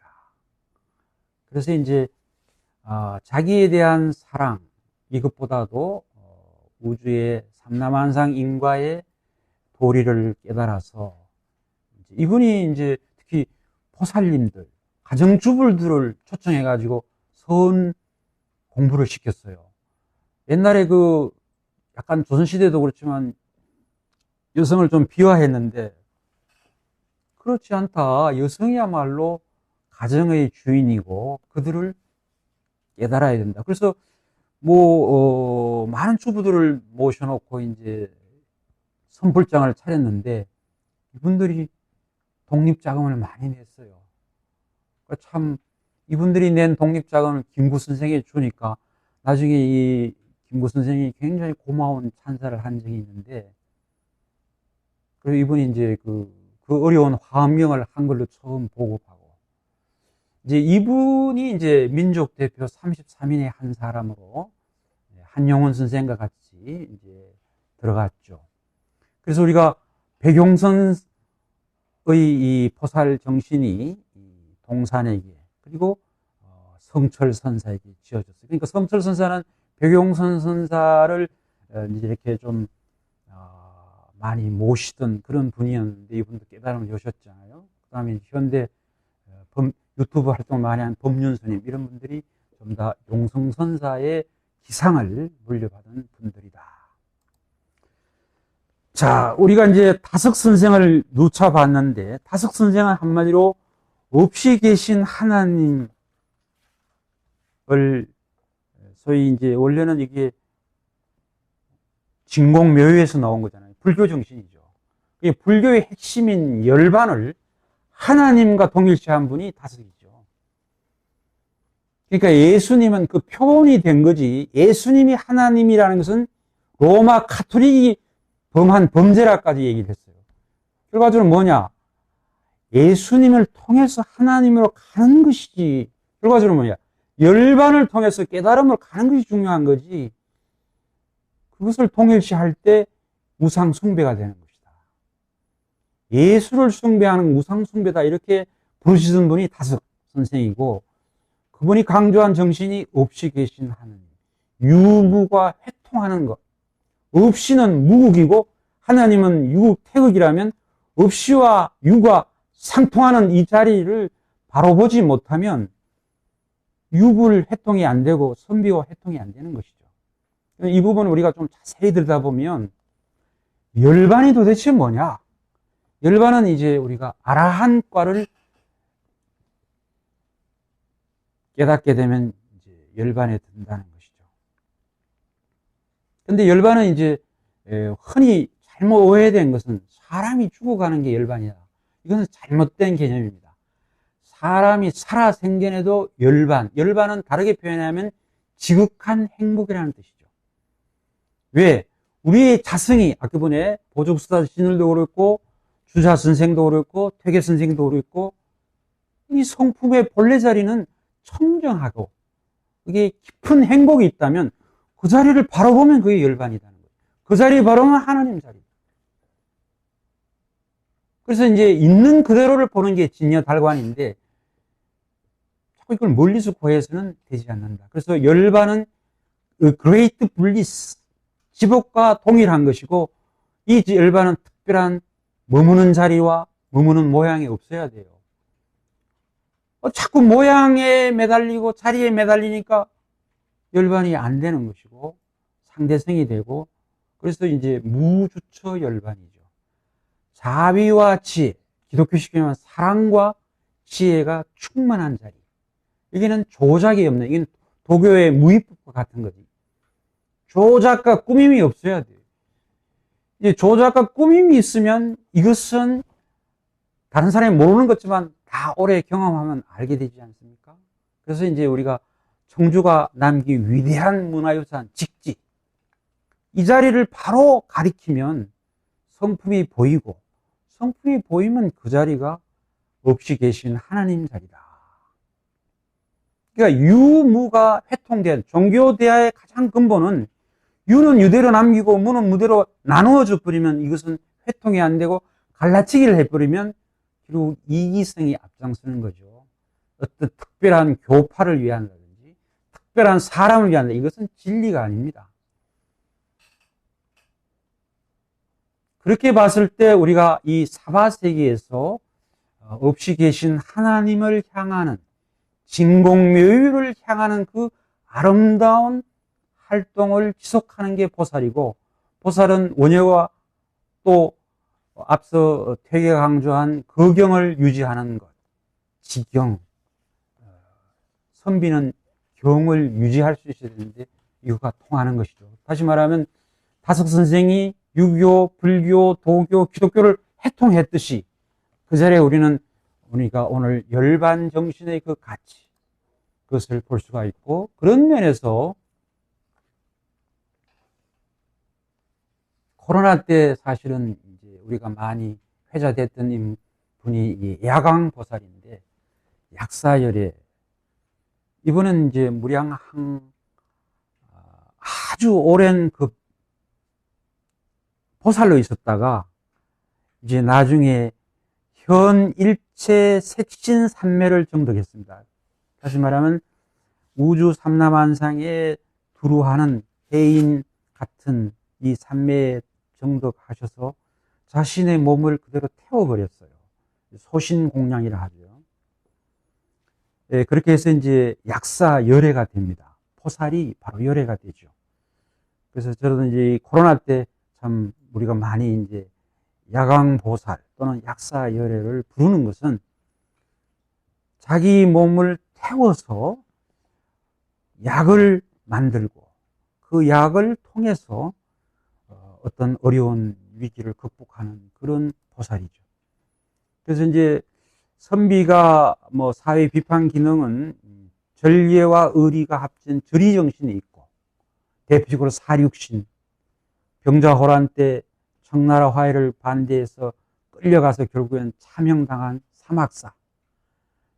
그래서 이제 자기에 대한 사랑, 이것보다도 우주의 삼라만상 인과의 도리를 깨달아서 이분이 이제 특히 포살님들, 가정주부들을 초청해가지고 선 공부를 시켰어요. 옛날에 그 약간 조선시대도 그렇지만 여성을 좀 비하했는데 그렇지 않다. 여성이야말로 가정의 주인이고 그들을 깨달아야 된다. 그래서 많은 주부들을 모셔놓고 이제 선불장을 차렸는데 이분들이 독립자금을 많이 냈어요. 참 이분들이 낸 독립자금을 김구 선생에게 주니까 나중에 이 김구 선생이 굉장히 고마운 찬사를 한 적이 있는데, 그리고 이분이 이제 그 어려운 화엄경을 한글로 처음 보급하고, 이제 이분이 이제 민족 대표 33인의 한 사람으로 한용운 선생과 같이 이제 들어갔죠. 그래서 우리가 백용선의 이 포살 정신이 동산에게 그리고 성철 선사에게 지어졌어요. 그러니까 성철 선사는 백용선 선사를 이제 이렇게 좀 많이 모시던 그런 분이었는데 이분도 깨달음을 여셨잖아요. 그 다음에 현대 유튜브 활동을 많이 한 법륜스님, 이런 분들이 좀 다 용성선사의 기상을 물려받은 분들이다. 자, 우리가 이제 다석선생을 누차 봤는데, 다석선생은 한마디로 없이 계신 하나님을, 소위 이제 원래는 이게 진공묘유에서 나온 거잖아요. 불교 정신이죠. 불교의 핵심인 열반을 하나님과 동일시한 분이 다석이죠. 그러니까 예수님은 그 표본이 된 거지, 예수님이 하나님이라는 것은 로마 카톨릭이 범한 범죄라까지 얘기를 했어요. 결과적으로 뭐냐? 예수님을 통해서 하나님으로 가는 것이지, 결과적으로 뭐냐? 열반을 통해서 깨달음을 가는 것이 중요한 거지, 그것을 동일시할 때 우상 숭배가 되는 것이다. 예수를 숭배하는 우상 숭배다, 이렇게 부르시던 분이 다석 선생이고, 그분이 강조한 정신이 없이 계신 하나님, 유무가 회통하는 것. 없이는 무국이고 하나님은 유국 태극이라면 없이와 유가 상통하는 이 자리를 바로 보지 못하면 유불 회통이 안 되고 선비와 회통이 안 되는 것이죠. 이 부분을 우리가 좀 자세히 들여다보면 열반이 도대체 뭐냐? 열반은 이제 우리가 아라한과를 깨닫게 되면 이제 열반에 든다는 것이죠. 근데 열반은 이제 흔히 잘못 오해된 것은 사람이 죽어가는 게 열반이다. 이것은 잘못된 개념입니다. 사람이 살아 생전에도 열반은 다르게 표현하면 지극한 행복이라는 뜻이죠. 왜? 우리의 자성이 아까 전에 보족수다 진을도 그렇고 주자 선생도 그렇고 퇴계 선생도 그렇고 이 성품의 본래 자리는 청정하고 이게 깊은 행복이 있다면 그 자리를 바라보면 그게 열반이라는 거예요. 그 자리에 바라보면 하나님 자리. 그래서 이제 있는 그대로를 보는 게 진여달관인데 자꾸 이걸 멀리서 구해서는 되지 않는다. 그래서 열반은 great bliss, 지복과 동일한 것이고 이 열반은 특별한 머무는 자리와 머무는 모양이 없어야 돼요. 자꾸 모양에 매달리고 자리에 매달리니까 열반이 안 되는 것이고 상대성이 되고 그래서 이제 무주처 열반이죠. 자비와 지혜, 기독교식 표현은 사랑과 지혜가 충만한 자리. 여기는 조작이 없는, 이건 도교의 무위법과 같은 거지. 조작과 꾸밈이 없어야 돼요. 이제 조작과 꾸밈이 있으면 이것은 다른 사람이 모르는 것지만 다 오래 경험하면 알게 되지 않습니까? 그래서 이제 우리가 청주가 남긴 위대한 문화유산 직지, 이 자리를 바로 가리키면 성품이 보이고 성품이 보이면 그 자리가 없이 계신 하나님 자리다. 그러니까 유무가 회통된 종교 대화의 가장 근본은 유는 유대로 남기고 무는 무대로 나누어져 버리면 이것은 회통이 안 되고 갈라치기를 해버리면 결국 이기성이 앞장서는 거죠. 어떤 특별한 교파를 위한다든지 특별한 사람을 위한다. 이것은 진리가 아닙니다. 그렇게 봤을 때 우리가 이 사바세계에서 없이 계신 하나님을 향하는 진공묘유를 향하는 그 아름다운 활동을 지속하는 게 보살이고, 보살은 원효와 또 앞서 퇴계가 강조한 거경을 유지하는 것, 지경, 선비는 경을 유지할 수 있어야 되는데 이거가 통하는 것이죠. 다시 말하면 다섯 선생이 유교, 불교, 도교, 기독교를 해통했듯이 그 자리에 우리가 오늘 열반 정신의 그 가치, 그것을 볼 수가 있고, 그런 면에서 코로나 때 사실은 이제 우리가 많이 회자됐던 분이 야광보살인데, 약사열애, 이분은 이제 무량한 아주 오랜 그 보살로 있었다가 이제 나중에 현일체 색신삼매를 정독했습니다. 다시 말하면 우주 삼라만상에 두루하는 해인 같은 이 삼매에 정독하셔서 자신의 몸을 그대로 태워버렸어요. 소신공양이라 하죠. 예, 그렇게 해서 이제 약사 열애가 됩니다. 포살이 바로 열애가 되죠. 그래서 저는 이제 코로나 때 참 우리가 많이 이제 야광보살 또는 약사 열애를 부르는 것은 자기 몸을 태워서 약을 만들고 그 약을 통해서 어떤 어려운 위기를 극복하는 그런 보살이죠. 그래서 이제 선비가 뭐 사회 비판 기능은 절예와 의리가 합친 절의정신이 있고, 대표적으로 사륙신, 병자호란 때 청나라 화해를 반대해서 끌려가서 결국엔 참형당한 사막사,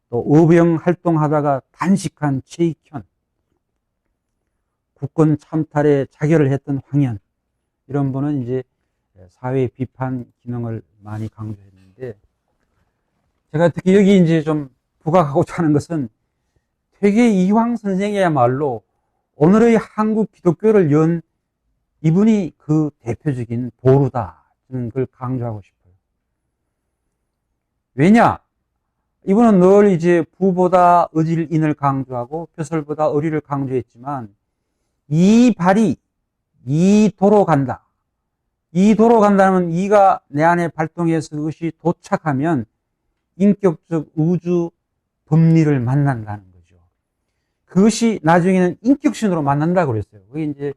또 의병 활동하다가 단식한 최익현, 국권 참탈에 자결을 했던 황현, 이런 분은 이제 사회 비판 기능을 많이 강조했는데, 제가 특히 여기 이제 좀 부각하고자 하는 것은 퇴계 이황 선생이야말로 오늘의 한국 기독교를 연 이분이 그 대표적인 보루다. 저는 그걸 강조하고 싶어요. 왜냐? 이분은 늘 이제 부보다 의질인을 강조하고 벼슬보다 의리를 강조했지만, 이 발이 이 도로 간다. 이 도로 간다면 이가 내 안에 발동해서 그것이 도착하면 인격적 우주 법리를 만난다는 거죠. 그것이 나중에는 인격신으로 만난다고 그랬어요. 그게 이제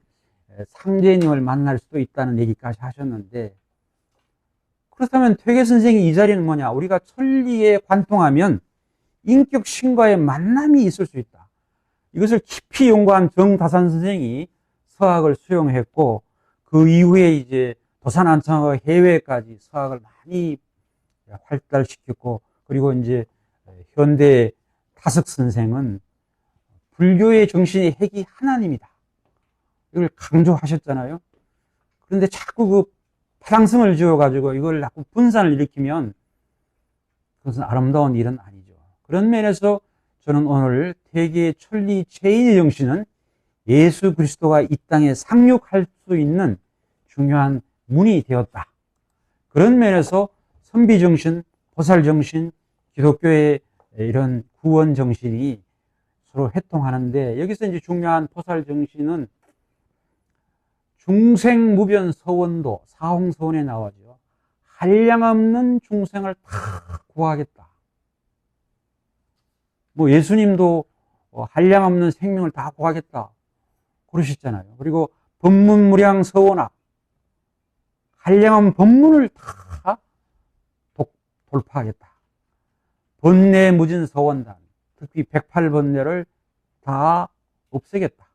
상제님을 만날 수도 있다는 얘기까지 하셨는데, 그렇다면 퇴계 선생의 이 자리는 뭐냐? 우리가 천리에 관통하면 인격 신과의 만남이 있을 수 있다. 이것을 깊이 연구한 정다산 선생이 서학을 수용했고, 그 이후에 이제 도산안창과 해외까지 서학을 많이 활달시켰고, 그리고 이제 현대 타석 선생은 불교의 정신의 핵이 하나님이다, 이걸 강조하셨잖아요. 그런데 자꾸 그 파랑성을 지어가지고 이걸 자꾸 분산을 일으키면 그것은 아름다운 일은 아니죠. 그런 면에서 저는 오늘 퇴계 천리 체인의 정신은 예수 그리스도가 이 땅에 상륙할 수 있는 중요한 문이 되었다. 그런 면에서 선비 정신, 보살 정신, 기독교의 이런 구원 정신이 서로 회통하는데, 여기서 이제 중요한 보살 정신은 중생무변 서원도, 사홍서원에 나와죠. 한량없는 중생을 다 구하겠다. 뭐 예수님도 한량없는 생명을 다 구하겠다 그러셨잖아요. 그리고 법문무량 서원학, 한량한 법문을 다 돌파하겠다. 번뇌무진 서원단, 특히 108번뇌를 다 없애겠다.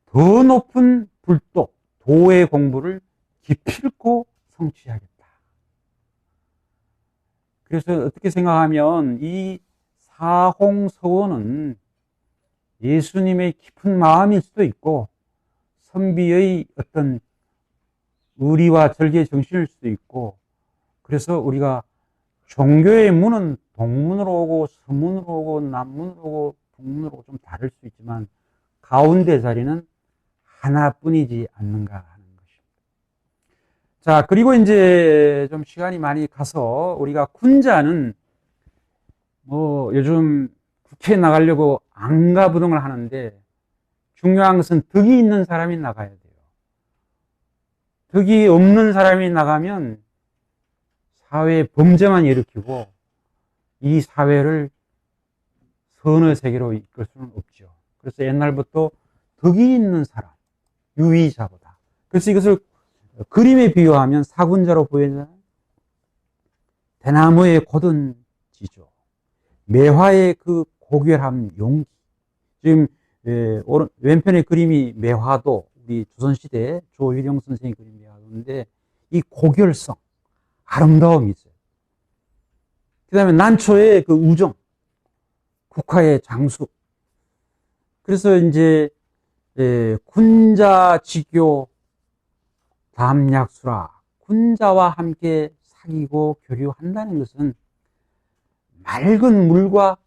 더 높은 불도, 도의 공부를 기필코 성취하겠다. 그래서 어떻게 생각하면 이 사홍서원은 예수님의 깊은 마음일 수도 있고, 선비의 어떤 의리와 절개의 정신일 수도 있고, 그래서 우리가 종교의 문은 동문으로 오고 서문으로 오고 남문으로 오고 북문으로 오고 좀 다를 수 있지만 가운데 자리는 하나뿐이지 않는가 하는 것입니다. 자, 그리고 이제 좀 시간이 많이 가서 우리가 군자는 뭐 요즘 국회에 나가려고 앙가부동을 하는데, 중요한 것은 덕이 있는 사람이 나가야 돼요. 덕이 없는 사람이 나가면 사회에 범죄만 일으키고 이 사회를 선의 세계로 이끌 수는 없죠. 그래서 옛날부터 덕이 있는 사람, 유의자보다. 그래서 이것을 그림에 비유하면 사군자로 보여잖아요. 대나무의 곧은 지조, 매화의 그 고결함, 용기. 지금 왼편의 그림이 매화도, 우리 조선시대 조휘령 선생의 그림 매화도인데, 이 고결성, 아름다움이 있어요. 그 다음에 난초의 그 우정, 국화의 장수. 그래서 이제 군자지교 담약수라, 군자와 함께 사귀고 교류한다는 것은 맑은 물과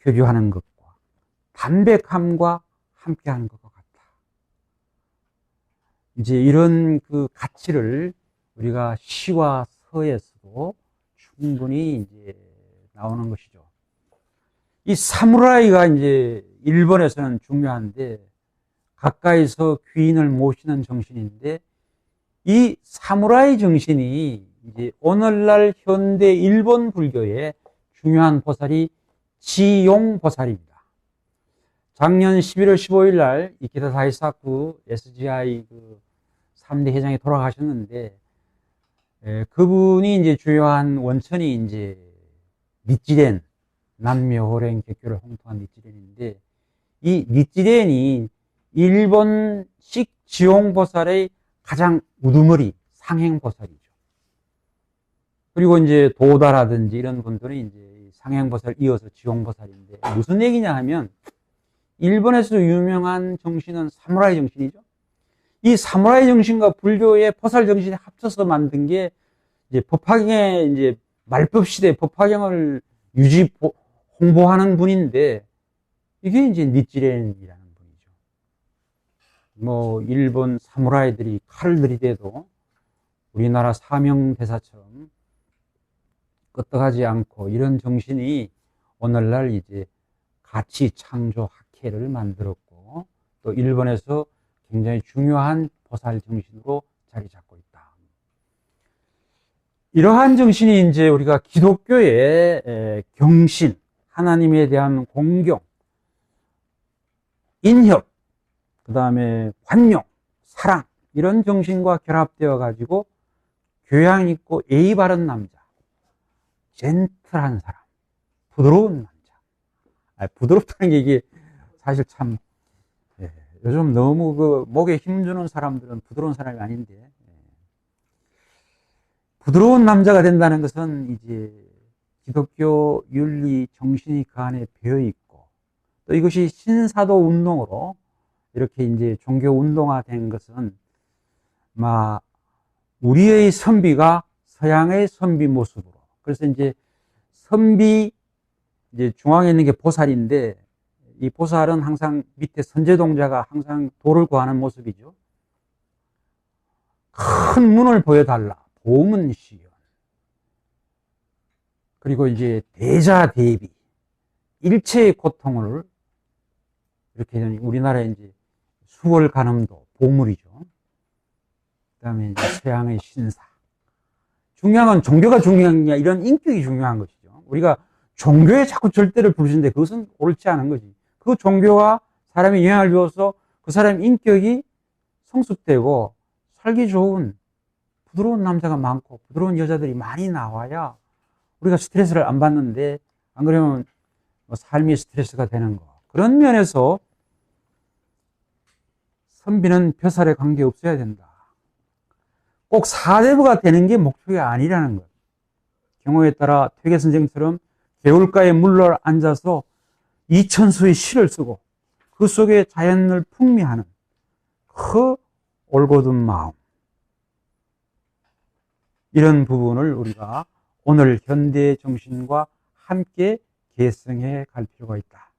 교류하는 것과 담백함과 함께하는 것과 같다. 이제 이런 그 가치를 우리가 시와 서에서도 충분히 이제 나오는 것이죠. 이 사무라이가 이제 일본에서는 중요한데, 가까이서 귀인을 모시는 정신인데, 이 사무라이 정신이 이제 오늘날 현대 일본 불교의 중요한 보살이 지용 보살입니다. 작년 11월 15일 날 이키다 다이사쿠 SGI 그 3대 회장이 돌아가셨는데, 그분이 이제 주요한 원천이 이제 니찌렌, 남묘호랭 개교를 홍토한 니찌렌인데, 이 니찌렌이 일본식 지용보살의 가장 우두머리 상행보살이죠. 그리고 이제 도다라든지 이런 분들은 이제 상행보살 이어서 지용보살인데, 무슨 얘기냐 하면 일본에서 유명한 정신은 사무라이 정신이죠. 이 사무라이 정신과 불교의 보살 정신이 합쳐서 만든 게 이제 법화경의 이제 말법 시대 법화경을 홍보하는 분인데, 이게 이제 니찌렌이라는 분이죠. 뭐 일본 사무라이들이 칼을 들이대도 우리나라 사명대사처럼 끄떡하지 않고, 이런 정신이 오늘날 이제 가치 창조 학회를 만들었고, 또 일본에서 굉장히 중요한 보살 정신으로 자리 잡고 있다. 이러한 정신이 이제 우리가 기독교의 경신, 하나님에 대한 공경, 인협, 그 다음에 관용, 사랑, 이런 정신과 결합되어 가지고 교양 있고 예의 바른 남자, 젠틀한 사람, 부드러운 남자. 부드럽다는 게 이게 사실 참, 예, 요즘 너무 그 목에 힘주는 사람들은 부드러운 사람이 아닌데, 예. 부드러운 남자가 된다는 것은 이제 기독교 윤리 정신이 그 안에 배어 있고, 또 이것이 신사도 운동으로 이렇게 이제 종교 운동화된 것은 우리의 선비가 서양의 선비 모습으로. 그래서 이제 선비, 이제 중앙에 있는 게 보살인데, 이 보살은 항상 밑에 선제동자가 항상 도를 구하는 모습이죠. 큰 문을 보여달라. 보문시연. 그리고 이제 대자 대비. 일체의 고통을 이렇게 우리나라에 이제 수월 간음도 보물이죠. 그 다음에 이제 서양의 신사. 중요한 건 종교가 중요한 게 아니라 이런 인격이 중요한 것이죠. 우리가 종교에 자꾸 절대를 부르시는데 그것은 옳지 않은 거지. 그 종교가 사람이 영향을 주어서 그 사람의 인격이 성숙되고 살기 좋은 부드러운 남자가 많고 부드러운 여자들이 많이 나와야 우리가 스트레스를 안 받는데, 안 그러면 삶이 스트레스가 되는 거. 그런 면에서 선비는 벼살에 관계없어야 된다. 꼭 사대부가 되는 게 목표가 아니라는 것. 경우에 따라 퇴계 선생처럼 개울가에 물러 앉아서 이천수의 시를 쓰고 그 속에 자연을 풍미하는 그 올곧은 마음. 이런 부분을 우리가 오늘 현대의 정신과 함께 계승해 갈 필요가 있다.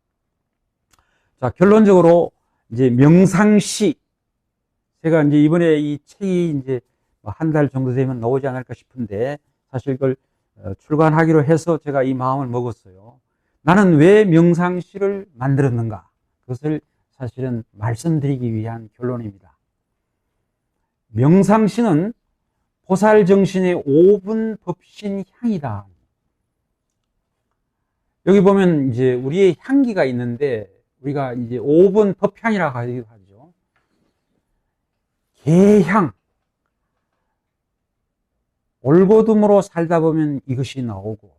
자, 결론적으로 이제 명상시. 제가 이제 이번에 이 책이 이제 한 달 정도 되면 나오지 않을까 싶은데, 사실 이걸 출간하기로 해서 제가 이 마음을 먹었어요. 나는 왜 명상시를 만들었는가? 그것을 사실은 말씀드리기 위한 결론입니다. 명상시는 보살 정신의 5분 법신 향이다. 여기 보면 이제 우리의 향기가 있는데, 우리가 이제 5분 법향이라고 하죠. 개향. 올곧음으로 살다 보면 이것이 나오고,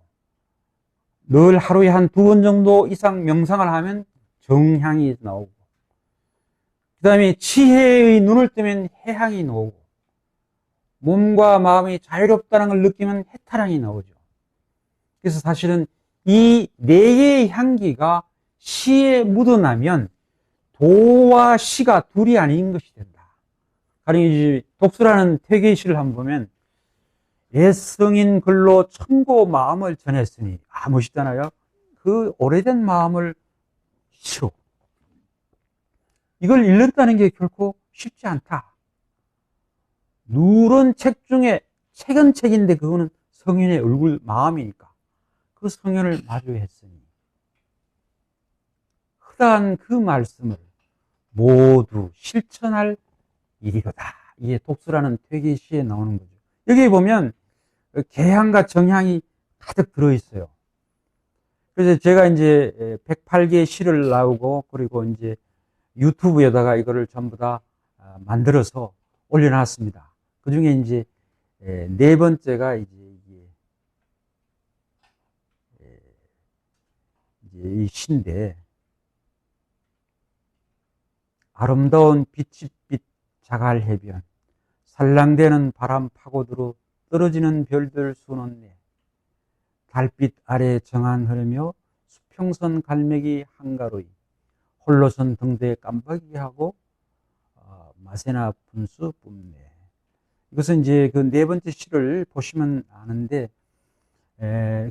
늘 하루에 한 2번 정도 이상 명상을 하면 정향이 나오고, 그 다음에 치해의 눈을 뜨면 해향이 나오고, 몸과 마음이 자유롭다는 걸 느끼면 해탈향이 나오죠. 그래서 사실은 이 4개의 향기가 시에 묻어나면 도와 시가 둘이 아닌 것이 된다. 가령 독수라는 퇴계의 시를 한번 보면, 옛성인 글로 천고 마음을 전했으니, 멋있잖아요. 그 오래된 마음을 시로. 이걸 읽는다는 게 결코 쉽지 않다. 누런 책 중에 책은 책인데 그거는 성인의 얼굴 마음이니까 그 성인을 마주했으니 흔한 그 말씀을 모두 실천할 일이로다. 이게 독수라는 퇴계 시에 나오는 거죠. 여기 보면 개향과 정향이 가득 들어있어요. 그래서 제가 이제 108개의 시를 나오고, 그리고 이제 유튜브에다가 이거를 전부 다 만들어서 올려놨습니다. 그 중에 이제 4번째가 이제 이 시인데, 아름다운 빛빛 자갈 해변, 살랑대는 바람 파고들어 떨어지는 별들 수놓네. 달빛 아래 정한 흐르며 수평선 갈매기 한가로이 홀로선 등대 깜빡이 하고 마세나 분수 뿜네. 이것은 이제 그 4번째 시를 보시면 아는데,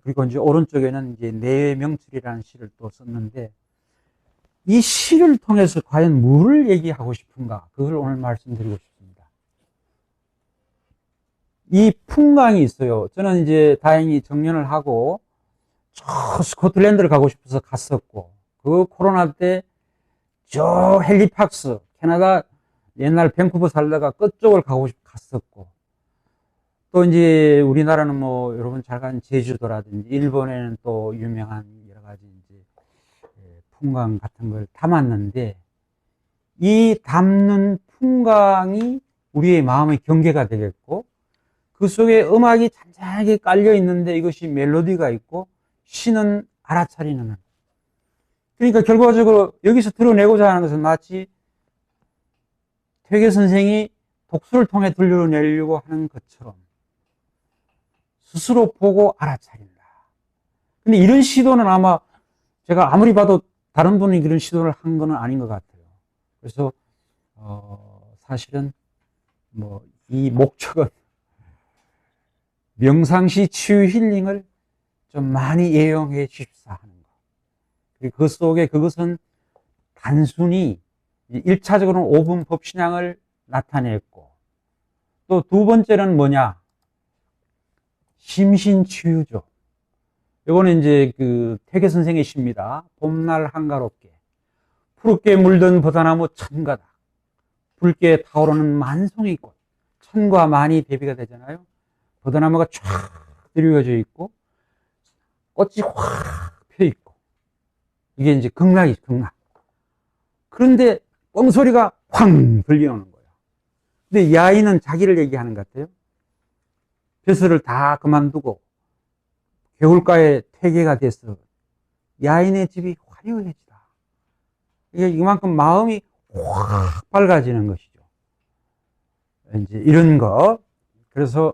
그리고 이제 오른쪽에는 이제 내외 명철이라는 시를 또 썼는데, 이 시를 통해서 과연 뭐를 얘기하고 싶은가? 그걸 오늘 말씀드리고 싶습니다. 이 풍광이 있어요. 저는 이제 다행히 정년을 하고 저 스코틀랜드를 가고 싶어서 갔었고, 그 코로나 때 저 헬리팍스, 캐나다 옛날 밴쿠버 살다가 끝쪽을 가고 싶어 갔었고, 또 이제 우리나라는 뭐 여러분 잘 가는 제주도라든지 일본에는 또 유명한 여러 가지 이제 풍광 같은 걸 담았는데, 이 담는 풍광이 우리의 마음의 경계가 되겠고, 그 속에 음악이 잔잔하게 깔려 있는데 이것이 멜로디가 있고 시는 알아차리는. 그러니까 결과적으로 여기서 드러내고자 하는 것은 마치 퇴계 선생이 독서를 통해 들려내려고 하는 것처럼 스스로 보고 알아차린다. 근데 이런 시도는 아마 제가 아무리 봐도 다른 분이 그런 시도를 한 건 아닌 것 같아요. 그래서 사실은 뭐 이 목적은 명상시 치유 힐링을 좀 많이 애용해 주십사 하는 것. 그리고 그 속에 그것은 단순히 1차적으로는 5분 법신앙을 나타냈고 또 두 번째는 뭐냐? 심신치유죠. 이거는 이제 그 퇴계 선생의 시입니다. 봄날 한가롭게 푸르게 물든 버다나무 천가닥 붉게 타오르는 만송이꽃 천과 만이 대비가 되잖아요. 버다나무가 쫙 드리워져 있고 꽃이 확 펴 있고 이게 이제 극락이죠. 극락. 그런데 뻥소리가 쾅 들려오는 거예요. 근데 이 아이는 자기를 얘기하는 것 같아요. 벼슬을 다 그만두고 개울가에 퇴계가 돼서 야인의 집이 화려해지다. 이게 이만큼 마음이 확 밝아지는 것이죠. 이제 이런 거. 그래서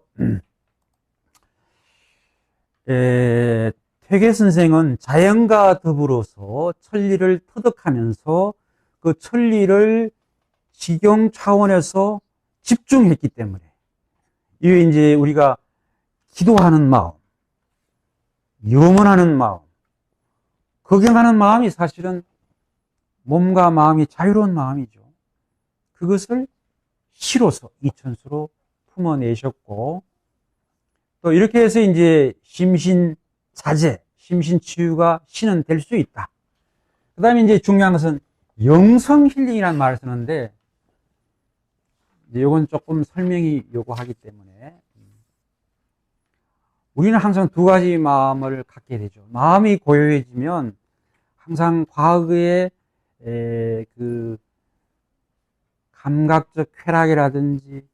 퇴계 선생은 자연과 더불어서 천리를 터득하면서 그 천리를 지경 차원에서 집중했기 때문에 이게 이제 우리가 기도하는 마음, 염원하는 마음, 걱정하는 마음이 사실은 몸과 마음이 자유로운 마음이죠. 그것을 시로서 이천수로 품어내셨고 또 이렇게 해서 이제 심신자재, 심신치유가 시는 될 수 있다. 그 다음에 이제 중요한 것은 영성힐링이라는 말을 쓰는데 이건 조금 설명이 요구하기 때문에 우리는 항상 두 가지 마음을 갖게 되죠. 마음이 고요해지면 항상 과거의 그 감각적 쾌락이라든지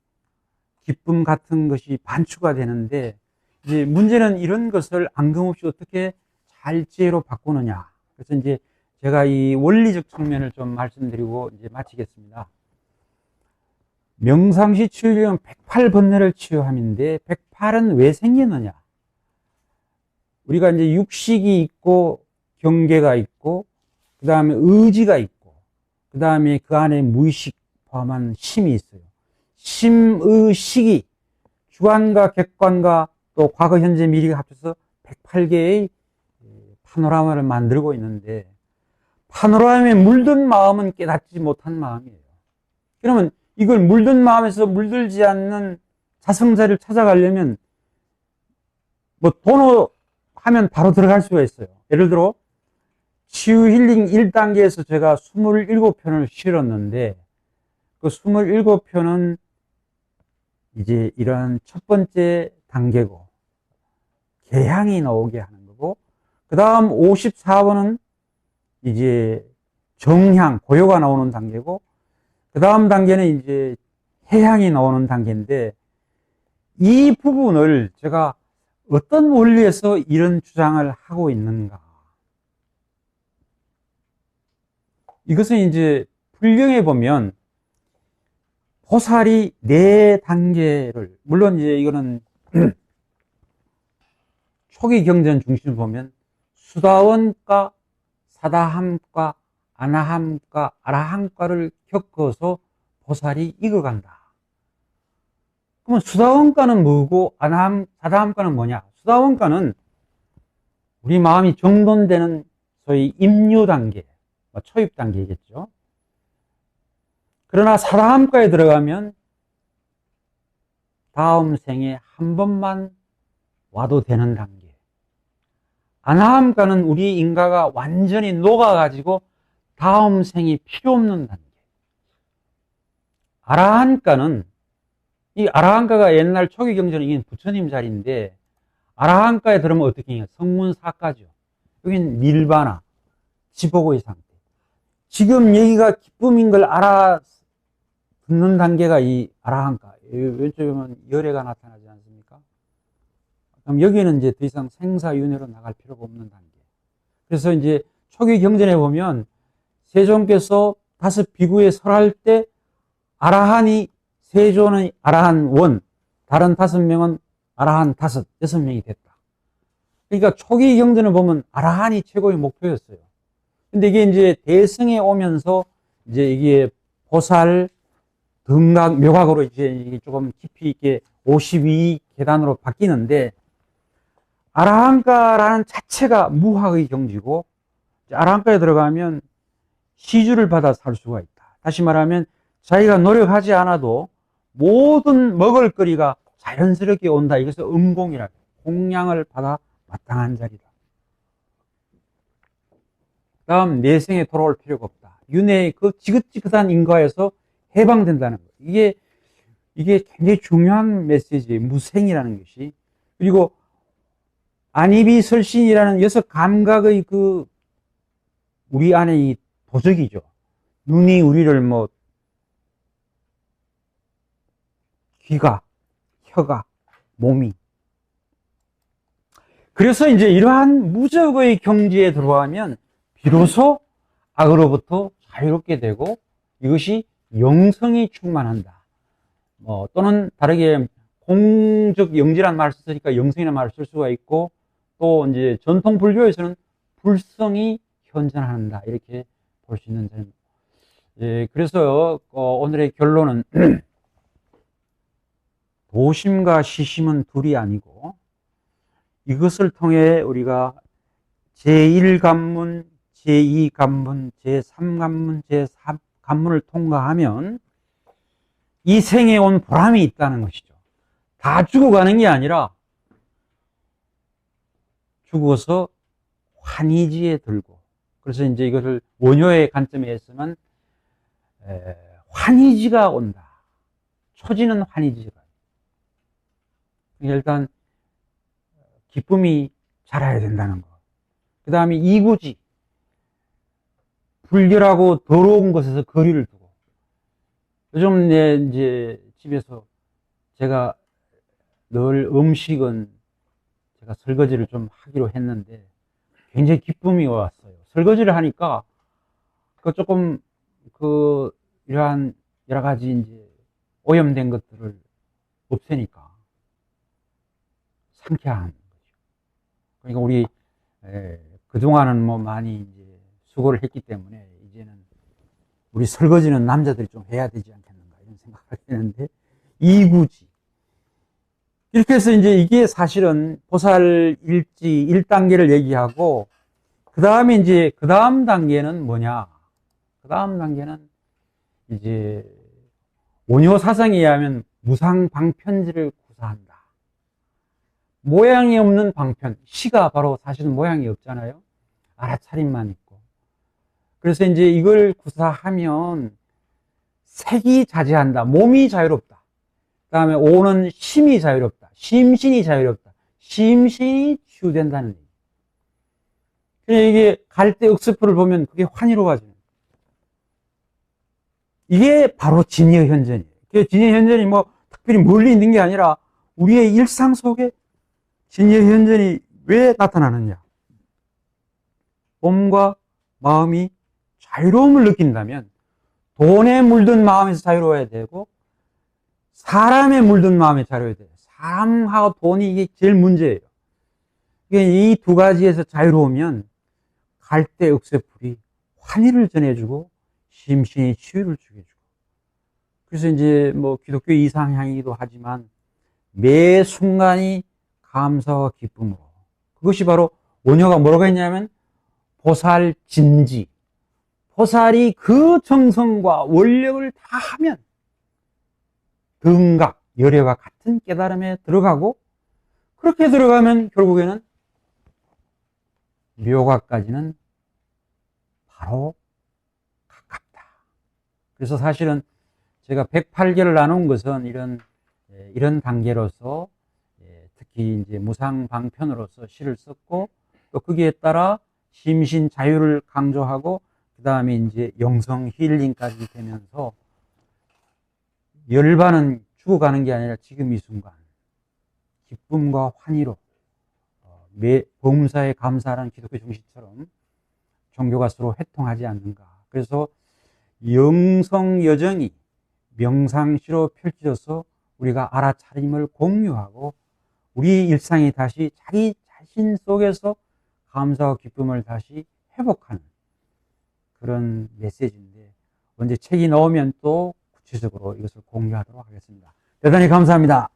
기쁨 같은 것이 반추가 되는데 이제 문제는 이런 것을 앙금없이 어떻게 잘 지혜로 바꾸느냐. 그래서 이제 제가 이 원리적 측면을 좀 말씀드리고 이제 마치겠습니다. 명상시 치유는 108번뇌를 치유함인데 108은 왜 생기느냐? 우리가 이제 육식이 있고 경계가 있고 그 다음에 의지가 있고 그 다음에 그 안에 무의식 포함한 심이 있어요. 심의식이 주관과 객관과 또 과거, 현재, 미래가 합쳐서 108개의 파노라마를 만들고 있는데 파노라마에 물든 마음은 깨닫지 못한 마음이에요. 그러면 이걸 물든 마음에서 물들지 않는 자성자를 찾아가려면 뭐 번호하면 바로 들어갈 수가 있어요. 예를 들어 치유 힐링 1단계에서 제가 27편을 실었는데 그 27편은 이제 이런 첫 번째 단계고 개향이 나오게 하는 거고 그 다음 54번은 이제 정향, 고요가 나오는 단계고 그 다음 단계는 이제 해향이 나오는 단계인데 이 부분을 제가 어떤 원리에서 이런 주장을 하고 있는가. 이것은 이제 불경에 보면 보살이 4단계를, 물론 이제 이거는 초기 경전 중심을 보면 수다원과 사다함과 아나함과 아라함과를 겪어서 보살이 익어간다. 그러면 수다원과는 뭐고 아나함, 사다함과는 뭐냐? 수다원과는 우리 마음이 정돈되는 소위 임류 단계, 초입 단계겠죠. 그러나 사다함과에 들어가면 다음 생에 한 번만 와도 되는 단계. 아나함과는 우리 인가가 완전히 녹아가지고 다음 생이 필요 없는 단계. 아라한가는 이 아라한가가 옛날 초기 경전에 이긴 부처님 자리인데 아라한가에 들어오면 어떻게 해요? 성문사가죠. 여기는 밀바나 지보고의 상태. 지금 여기가 기쁨인 걸 알아 듣는 단계가 이 아라한가. 왼쪽에 보면 열애가 나타나지 않습니까? 그럼 여기는 이제 더 이상 생사윤회로 나갈 필요가 없는 단계. 그래서 이제 초기 경전에 보면 세존께서 5 비구에 설할 때 아라한이 세존의 아라한 원, 다른 5명은 아라한 5, 6명이 됐다. 그러니까 초기 경전을 보면 아라한이 최고의 목표였어요. 근데 이게 이제 대승에 오면서 이제 이게 보살, 등각, 묘각으로 이제 이게 조금 깊이 있게 52계단으로 바뀌는데, 아라한가라는 자체가 무학의 경지고, 아라한가에 들어가면 시주를 받아 살 수가 있다. 다시 말하면 자기가 노력하지 않아도 모든 먹을거리가 자연스럽게 온다. 이것을 음공이라, 공양을 받아 마땅한 자리다. 다음, 내생에 돌아올 필요가 없다. 윤회의 그 지긋지긋한 인과에서 해방된다는 거. 이게 굉장히 중요한 메시지예요. 무생이라는 것이. 그리고 안이비설신이라는 6 감각의 그 우리 안에 이 도적이죠. 눈이 우리를 뭐 귀가, 혀가, 몸이. 그래서 이제 이러한 무적의 경지에 들어가면 비로소 악으로부터 자유롭게 되고 이것이 영성이 충만한다. 또는 다르게 공적 영지란 말을 썼으니까 영성이라는 말을 쓸 수가 있고, 또 이제 전통 불교에서는 불성이 현존한다. 이렇게 볼 수 있는 점입니다. 예, 그래서 오늘의 결론은 도심과 시심은 둘이 아니고 이것을 통해 우리가 제1관문, 제2관문, 제3관문, 제4관문을 통과하면 이 생에 온 보람이 있다는 것이죠. 다 죽어가는 게 아니라 죽어서 환희지에 들고, 그래서 이제 이것을 원효의 관점에 있으면 환희지가 온다. 초지는 환희지가. 일단 기쁨이 자라야 된다는 거. 그 다음에 이구지, 불결하고 더러운 것에서 거리를 두고. 요즘 이제 집에서 제가 늘 음식은 제가 설거지를 좀 하기로 했는데 굉장히 기쁨이 왔어요. 설거지를 하니까 조금 이러한 여러 가지 이제 오염된 것들을 없애니까 상쾌한 거죠. 그러니까 우리 그동안은 뭐 많이 이제 수고를 했기 때문에 이제는 우리 설거지는 남자들이 좀 해야 되지 않겠는가 이런 생각을 했는데, 이구지. 이렇게 해서 이제 이게 사실은 보살 일지 1단계를 얘기하고, 그 다음에 이제 그 다음 단계는 뭐냐? 그 다음 단계는 이제 원효 사상에 의하면 무상방편지를 구사한다. 모양이 없는 방편. 시가 바로 사실은 모양이 없잖아요. 알아차림만 있고. 그래서 이제 이걸 구사하면 색이 자제한다. 몸이 자유롭다. 그 다음에 오는 심이 자유롭다. 심신이 자유롭다. 심신이 치유된다는 얘기. 그래서 이게 갈대역수표를 보면 그게 환희로워지는. 이게 바로 진여현전이에요. 진여현전이 뭐 특별히 멀리 있는 게 아니라 우리의 일상 속에 진여현전이 왜 나타나느냐? 몸과 마음이 자유로움을 느낀다면 돈에 물든 마음에서 자유로워야 되고, 사람에 물든 마음에 자유로워야 돼요. 사람하고 돈이 이게 제일 문제예요. 이 두 가지에서 자유로우면 갈대역세풀이 환희를 전해주고 심신의 치유를 주게 주고. 그래서 이제 뭐 기독교 이상향이기도 하지만 매 순간이 감사와 기쁨으로. 그것이 바로 원효가 뭐라고 했냐면 보살 진지. 보살이 그 정성과 원력을 다 하면 등각, 열애와 같은 깨달음에 들어가고, 그렇게 들어가면 결국에는 묘각까지는 바로 가깝다. 그래서 사실은 제가 108개를 나눈 것은 이런 단계로서, 특히 이제 무상방편으로서 시를 썼고, 또 거기에 따라 심신 자유를 강조하고, 그 다음에 이제 영성 힐링까지 되면서 열반은 죽어가는 게 아니라 지금 이 순간 기쁨과 환희로 범사에 감사하는 기독교 정신처럼 종교가 서로 회통하지 않는가. 그래서 영성 여정이 명상시로 펼쳐져서 우리가 알아차림을 공유하고 우리 일상이 다시 자기 자신 속에서 감사와 기쁨을 다시 회복하는 그런 메시지인데, 언제 책이 나오면 또 구체적으로 이것을 공유하도록 하겠습니다. 대단히 감사합니다.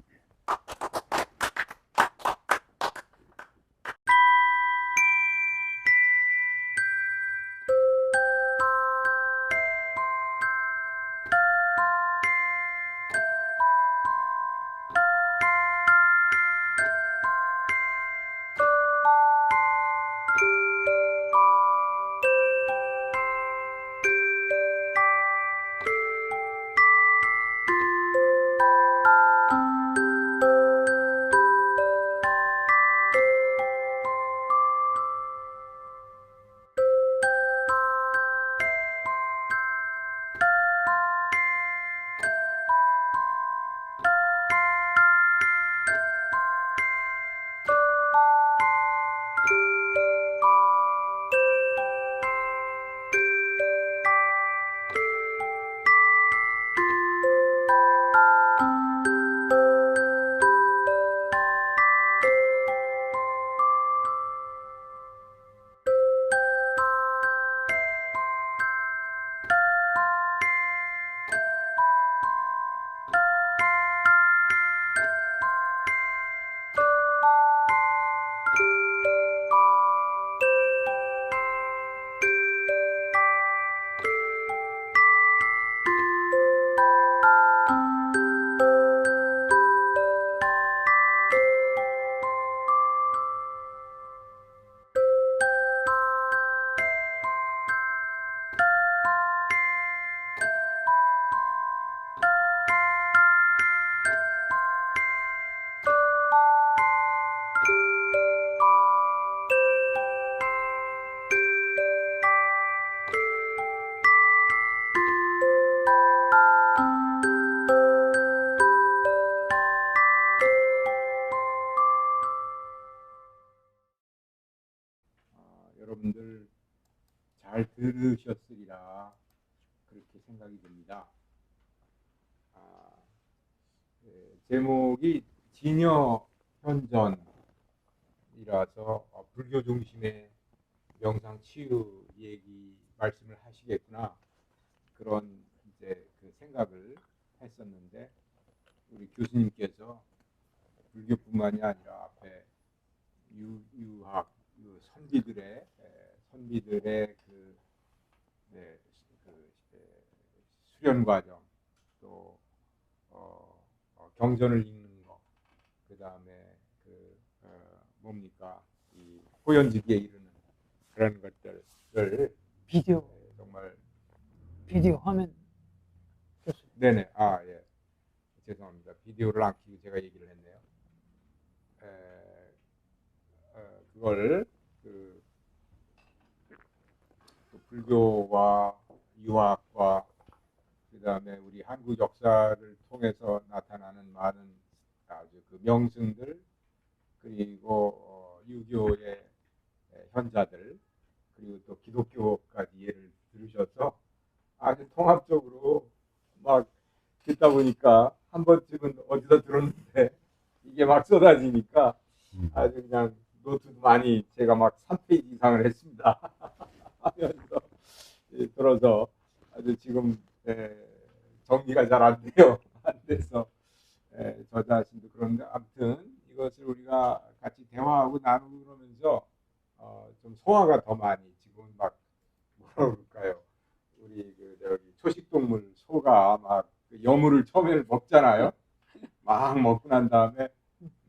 여러분들 잘 들으셨으리라 그렇게 생각이 듭니다. 제목이 진여 현전이라서 불교 중심의 명상 치유 얘기 말씀을 하시겠구나, 그런 이제 그 생각을 했었는데, 우리 교수님께서 불교뿐만이 아니라 앞에 유학 선비들의 수련 과정, 또 경전을 읽는 거, 그 다음에 뭡니까, 이 호연지기에 이르는 그런 것들을 비디오 정말 비디오 화면 교수님. 네네, 예, 죄송합니다. 비디오를 안 켜고 제가 얘기를 했네요. 그걸 불교와 유학과 그 다음에 우리 한국 역사를 통해서 나타나는 많은 아주 그 명승들, 그리고 유교의 현자들, 그리고 또 기독교까지 예를 들으셔서 아주 통합적으로 막 듣다 보니까 한 번쯤은 어디서 들었는데 이게 막 쏟아지니까 아주 그냥 노트도 많이 제가 막 3페이지 이상을 했습니다. 하면서 들어서 아주 지금 정리가 잘 안 돼요. 안 돼서 저 자신도 그런데, 아무튼 이것을 우리가 같이 대화하고 나누고 그러면서 좀 소화가 더 많이, 지금 막 뭐라 그럴까요? 우리 저기 초식동물 소가 막 여물을 처음에는 먹잖아요. 막 먹고 난 다음에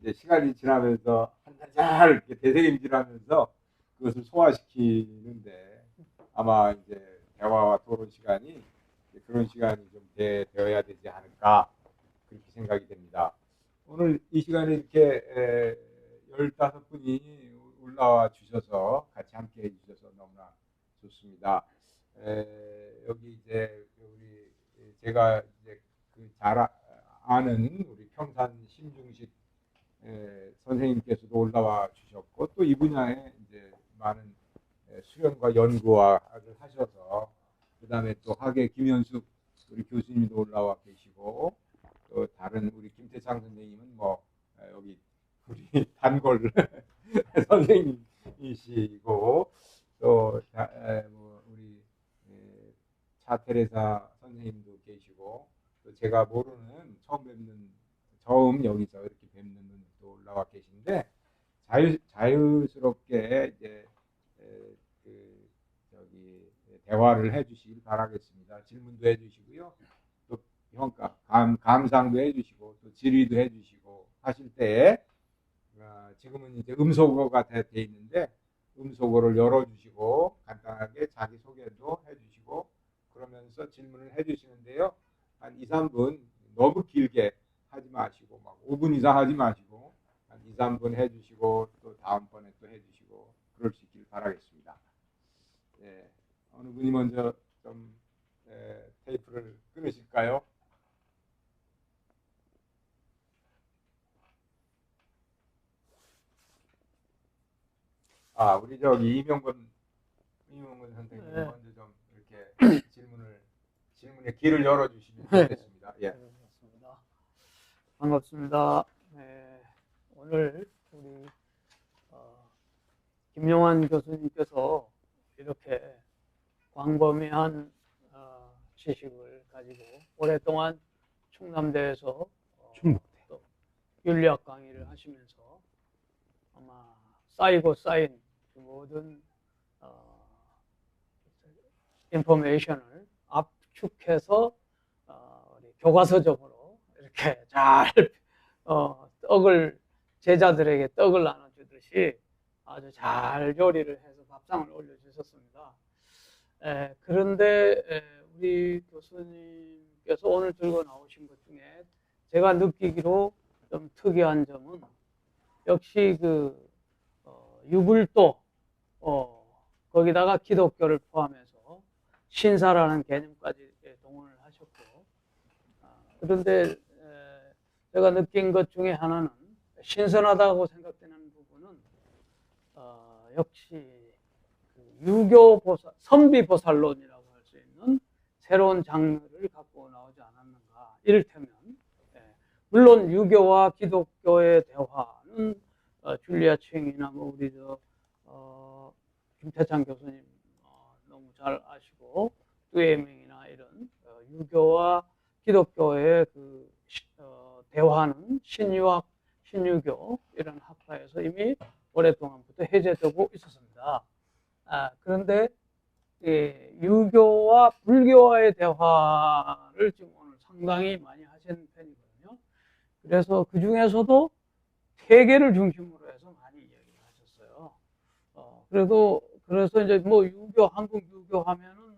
이제 시간이 지나면서 한달 이렇게 되새김질하면서 그것을 소화시키는데, 아마 이제 대화와 토론 시간이 그런 시간이 좀 되어야 되지 않을까, 그렇게 생각이 됩니다. 오늘 이 시간에 이렇게 15분이 올라와 주셔서 같이 함께 해주셔서 너무나 좋습니다. 여기 이제 우리 제가 이제 잘 아는 우리 평산 심중식 선생님께서도 올라와 주셨고, 또 이 분야에 이제 많은 수련과 연구를 하셔서 그다음에 또 학예 김현숙 우리 교수님도 올라와 계시고 또 다른 우리 김태창 선생님은 뭐 여기 우리 단골 선생님이시고 또 뭐 우리 차테레사 선생님도 계시고 또 제가 모르는 처음 여기서 이렇게 뵙는 분도 올라와 계신데 자유스럽게 이제 저기 대화를 해주시길 바라겠습니다. 질문도 해주시고요. 또 평가, 감상도 해주시고 또 질의도 해주시고 하실 때 지금은 이제 음소거가 돼 있는데 음소거를 열어주시고 간단하게 자기 소개도 해주시고 그러면서 질문을 해주시는데요. 한 2, 3분 너무 길게 하지 마시고 막 5분 이상 하지 마시고 한 2, 3분 해주시고 또 다음번에 또 해주시고 그럴 수 있길 바라겠습니다. 예, 어느 분이 먼저 좀 테이프를 끊으실까요? 우리 저기 이명건 선생님 네. 먼저 좀 이렇게 질문의 길을 열어주시면 좋겠습니다. 예. 반갑습니다. 반갑습니다. 네, 오늘 우리 김용환 교수님께서 이렇게 광범위한 지식을 가지고 오랫동안 충남대에서 충북대 또 윤리학 강의를 하시면서 아마 쌓이고 쌓인 그 모든 인포메이션을 압축해서 우리 교과서적으로 이렇게 잘 떡을 제자들에게 떡을 나눠주듯이 아주 잘 요리를 해서 밥상을 올려주셨습니다. 그런데 우리 교수님께서 오늘 들고 나오신 것 중에 제가 느끼기로 좀 특이한 점은 역시 그 유불도 거기다가 기독교를 포함해서 신사라는 개념까지 동원을 하셨고 그런데 제가 느낀 것 중에 하나는 신선하다고 생각되는 부분은 역시 그 유교 보살, 선비 보살론이라고 할 수 있는 새로운 장르를 갖고 나오지 않았는가. 이를테면 물론 유교와 기독교의 대화는 줄리아 칭이나 뭐 우리 김태창 교수님 너무 잘 아시고 뚜에밍이나 이런 유교와 기독교의 그 대화는 신유학, 신유교 이런 학파에서 이미 오랫동안부터 해제되고 있었습니다. 그런데 유교와 불교와의 대화를 지금 오늘 상당히 많이 하시는 편이거든요. 그래서 그 중에서도 세계를 중심으로 해서 많이 이야기를 하셨어요. 그래서 이제 뭐 유교, 한국 유교 하면은,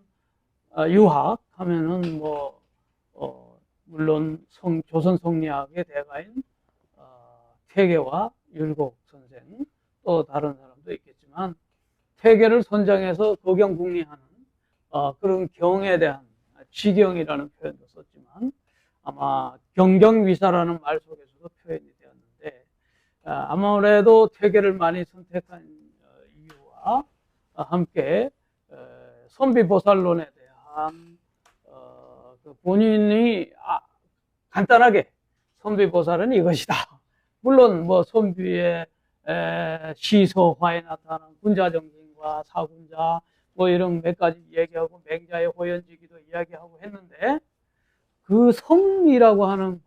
유학 하면은 뭐, 물론 조선 성리학의 대가인, 퇴계와 율곡 선생, 또 다른 사람도 있겠지만, 퇴계를 선정해서 거경궁리하는, 그런 경에 대한 지경이라는 표현도 썼지만, 아마 경경위사라는 말 속에서도 표현이 되었는데, 아무래도 퇴계를 많이 선택한 이유와 함께 선비보살론에 대한 그 본인이 간단하게 선비보살은 이것이다. 물론 뭐 선비의 시서화에 나타나는 군자정신과 사군자 뭐 이런 몇 가지 얘기하고 맹자의 호연지기도 이야기하고 했는데 그 성리라고 하는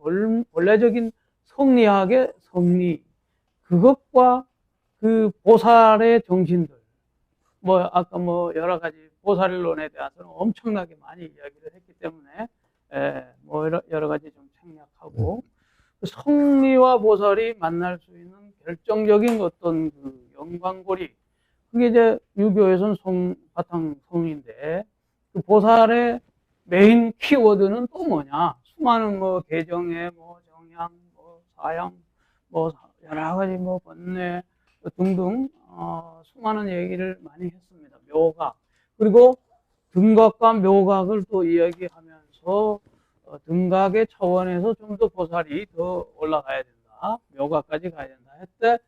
본래적인 성리학의 성리 그것과 그 보살의 정신들 뭐 아까 뭐 여러 가지 보살론에 대해서는 엄청나게 많이 이야기를 했기 때문에 뭐 여러 가지 좀 생략하고 성리와 보살이 만날 수 있는 결정적인 어떤 그 연관고리 그게 이제 유교에서는 바탕 성인데 그 보살의 메인 키워드는 또 뭐냐 수많은 뭐 개정의 뭐 정양 뭐 사양 뭐 여러 가지 뭐 번뇌 등등 수많은 얘기를 많이 했습니다. 묘각 그리고 등각과 묘각을 또 이야기하면서 등각의 차원에서 좀 더 보살이 더 올라가야 된다. 묘각까지 가야 된다. 했때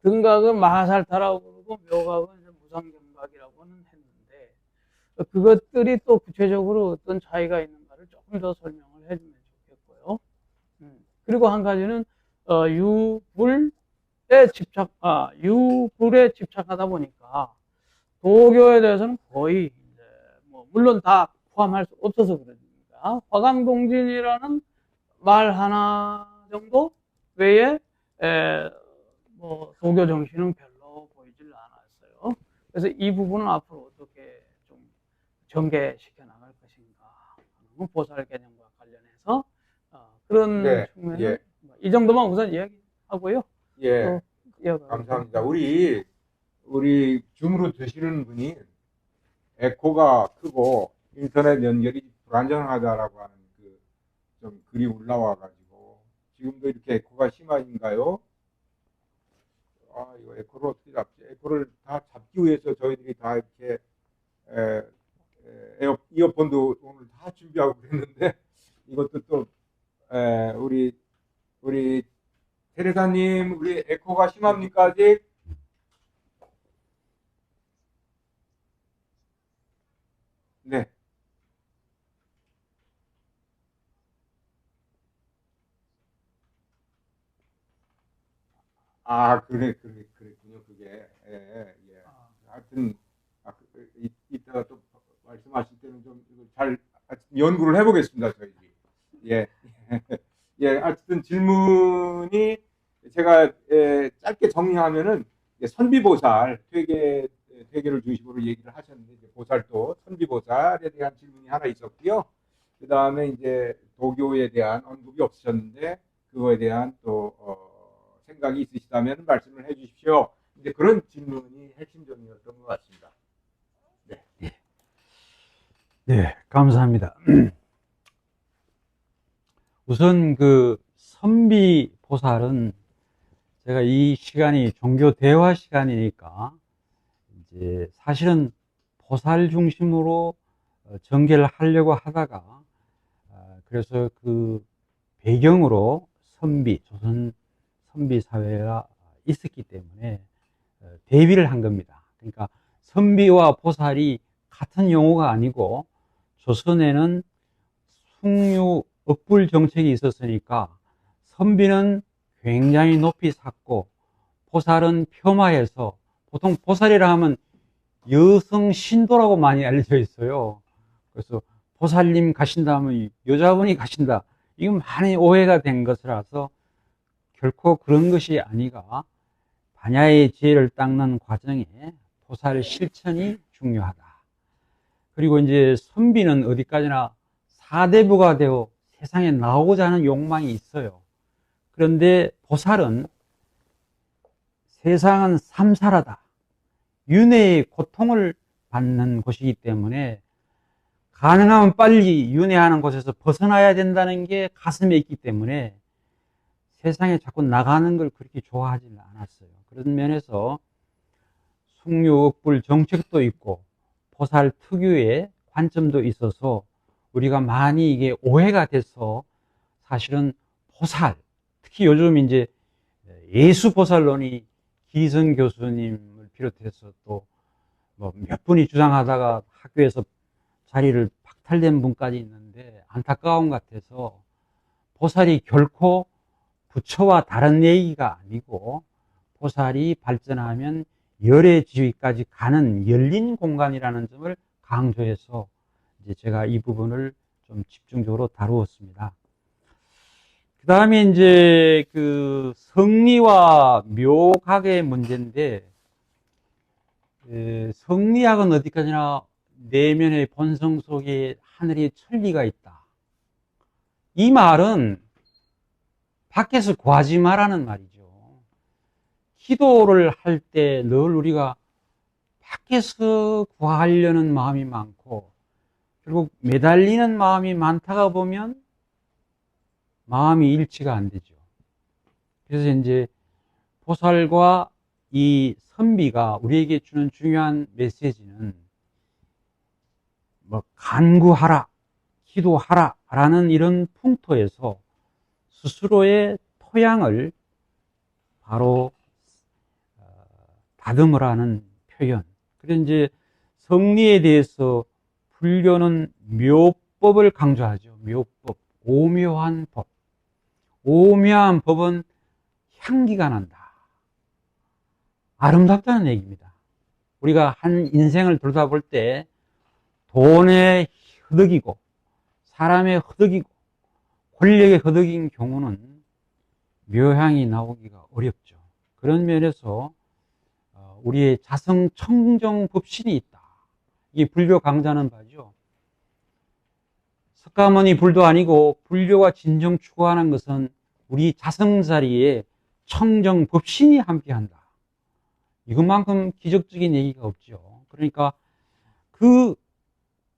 등각은 마하살타라고 그러고 묘각은 이제 무상경각이라고는 했는데 그것들이 또 구체적으로 어떤 차이가 있는가를 조금 더 설명을 해주면 좋겠고요. 그리고 한 가지는 유불에 집착하다 보니까 도교에 대해서는 거의 이제 뭐 물론 다 포함할 수 없어서 그러니까 화강동진이라는 말 하나 정도 외에 뭐 도교 정신은 별로 보이질 않았어요. 그래서 이 부분은 앞으로 어떻게 좀 전개시켜 나갈 것인가 하는 보살 개념과 관련해서 그런 네, 측면을 예. 이 정도만 우선 이야기하고요. 예, 또 감사합니다. 우리 줌으로 드시는 분이 에코가 크고 인터넷 연결이 불안정하다라고 하는 좀 글이 올라와가지고 지금도 이렇게 에코가 심한가요? 이거 에코를 어떻게 잡지? 에코를 다 잡기 위해서 저희들이 다 이렇게 이어폰도 오늘 다 준비하고 그랬는데 이것도 또 우리 테레사님, 우리 에코가 심합니까 아직? 네. 그랬군요, 그게. 예. 하여튼, 이따가 또 말씀하실 때는 좀 잘 연구를 해보겠습니다, 저희들이. 예. 예, 하여튼 질문이 제가 짧게 정리하면은 선비보살, 퇴계를 중심으로 얘기를 하셨는데, 이제 보살도 선비보살에 대한 질문이 하나 있었고요. 그 다음에 이제 도교에 대한 언급이 없으셨는데, 그거에 대한 또, 생각이 있으시다면 말씀을 해 주십시오. 이제 그런 질문이 핵심적이었던 것 같습니다. 네. 네, 감사합니다. 우선 그 선비 보살은 제가 이 시간이 종교 대화 시간이니까 이제 사실은 보살 중심으로 전개를 하려고 하다가 그래서 그 배경으로 조선 선비 사회가 있었기 때문에 대비를 한 겁니다. 그러니까 선비와 보살이 같은 용어가 아니고 조선에는 숭유 억불 정책이 있었으니까 선비는 굉장히 높이 샀고 보살은 폄하해서, 보통 보살이라 하면 여성 신도라고 많이 알려져 있어요. 그래서 보살님 가신다 하면 여자분이 가신다, 이건 많이 오해가 된 것이라서 결코 그런 것이 아니가 반야의 지혜를 닦는 과정에 보살 실천이 중요하다. 그리고 이제 선비는 어디까지나 사대부가 되어 세상에 나오고자 하는 욕망이 있어요. 그런데 보살은 세상은 삼사라다, 윤회의 고통을 받는 곳이기 때문에 가능하면 빨리 윤회하는 곳에서 벗어나야 된다는 게 가슴에 있기 때문에 세상에 자꾸 나가는 걸 그렇게 좋아하지는 않았어요. 그런 면에서 숭유억불 정책도 있고 보살 특유의 관점도 있어서 우리가 많이 이게 오해가 돼서 사실은 보살, 특히 요즘 이제 예수보살론이 기성 교수님을 비롯해서 또 뭐 몇 분이 주장하다가 학교에서 자리를 박탈된 분까지 있는데 안타까운 것 같아서 보살이 결코 부처와 다른 얘기가 아니고 보살이 발전하면 열의 지위까지 가는 열린 공간이라는 점을 강조해서 이제 제가 이 부분을 좀 집중적으로 다루었습니다. 그 다음에 이제 그 성리와 묘각의 문제인데, 성리학은 어디까지나 내면의 본성 속에 하늘의 천리가 있다. 이 말은 밖에서 구하지 말라는 말이죠. 기도를 할 때 늘 우리가 밖에서 구하려는 마음이 많고 결국 매달리는 마음이 많다가 보면 마음이 일치가 안 되죠. 그래서 이제 보살과 이 선비가 우리에게 주는 중요한 메시지는 뭐 간구하라, 기도하라 라는 이런 풍토에서 스스로의 토양을 바로 다듬으라는 표현. 그래서 이제 성리에 대해서 불교는 묘법을 강조하죠. 묘법, 오묘한 법. 오묘한 법은 향기가 난다. 아름답다는 얘기입니다. 우리가 한 인생을 돌아볼 때 돈에 허덕이고 사람의 허덕이고 권력에 허덕인 경우는 묘향이 나오기가 어렵죠. 그런 면에서 우리의 자성 청정 법신이 있다. 이게 불교 강조하는 바죠. 석가모니 불도 아니고 불교가 진정 추구하는 것은 우리 자성 자리에 청정 법신이 함께한다. 이것만큼 기적적인 얘기가 없죠. 그러니까 그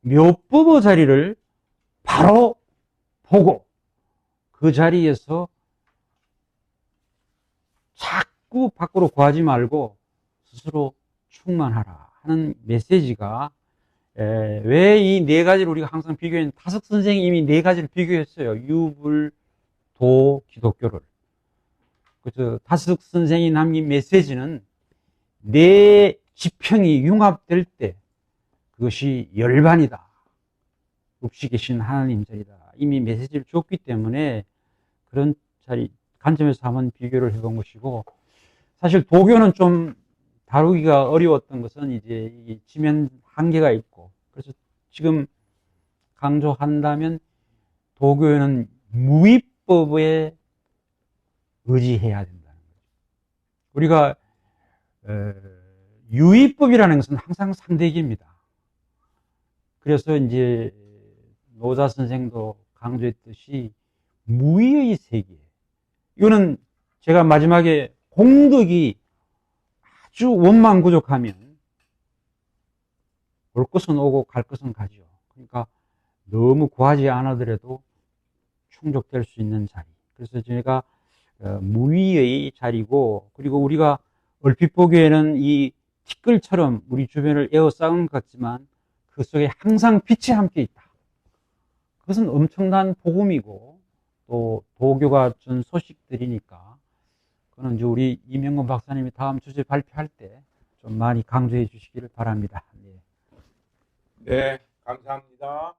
묘법의 자리를 바로 보고 그 자리에서 자꾸 밖으로 구하지 말고 스스로 충만하라 하는 메시지가 왜 이 네 가지를 우리가 항상 비교했는 타석 선생이 이미 네 가지를 비교했어요. 유불, 도, 기독교를. 그래서 타석 선생이 남긴 메시지는 네 지평이 융합될 때 그것이 열반이다. 읍시 계신 하나님 자리다. 이미 메시지를 줬기 때문에 그런 자리, 관점에서 한번 비교를 해본 것이고, 사실 도교는 좀 다루기가 어려웠던 것은 이제 이 지면 한계가 있고, 그래서 지금 강조한다면 도교는 무위법에 의지해야 된다는 거죠. 우리가 유위법이라는 것은 항상 상대기입니다. 그래서 이제 노자 선생도 강조했듯이 무위의 세계. 이거는 제가 마지막에 공덕이 아주 원망부족하면 올 것은 오고 갈 것은 가죠. 그러니까 너무 구하지 않아더라도 충족될 수 있는 자리. 그래서 제가 무위의 자리고, 그리고 우리가 얼핏 보기에는 이 티끌처럼 우리 주변을 에워싸는 것 같지만 그 속에 항상 빛이 함께 있다. 그것은 엄청난 복음이고 또 도교가 준 소식들이니까 그거는 이제 우리 이명건 박사님이 다음 주제 발표할 때 좀 많이 강조해 주시기를 바랍니다. 네, 감사합니다.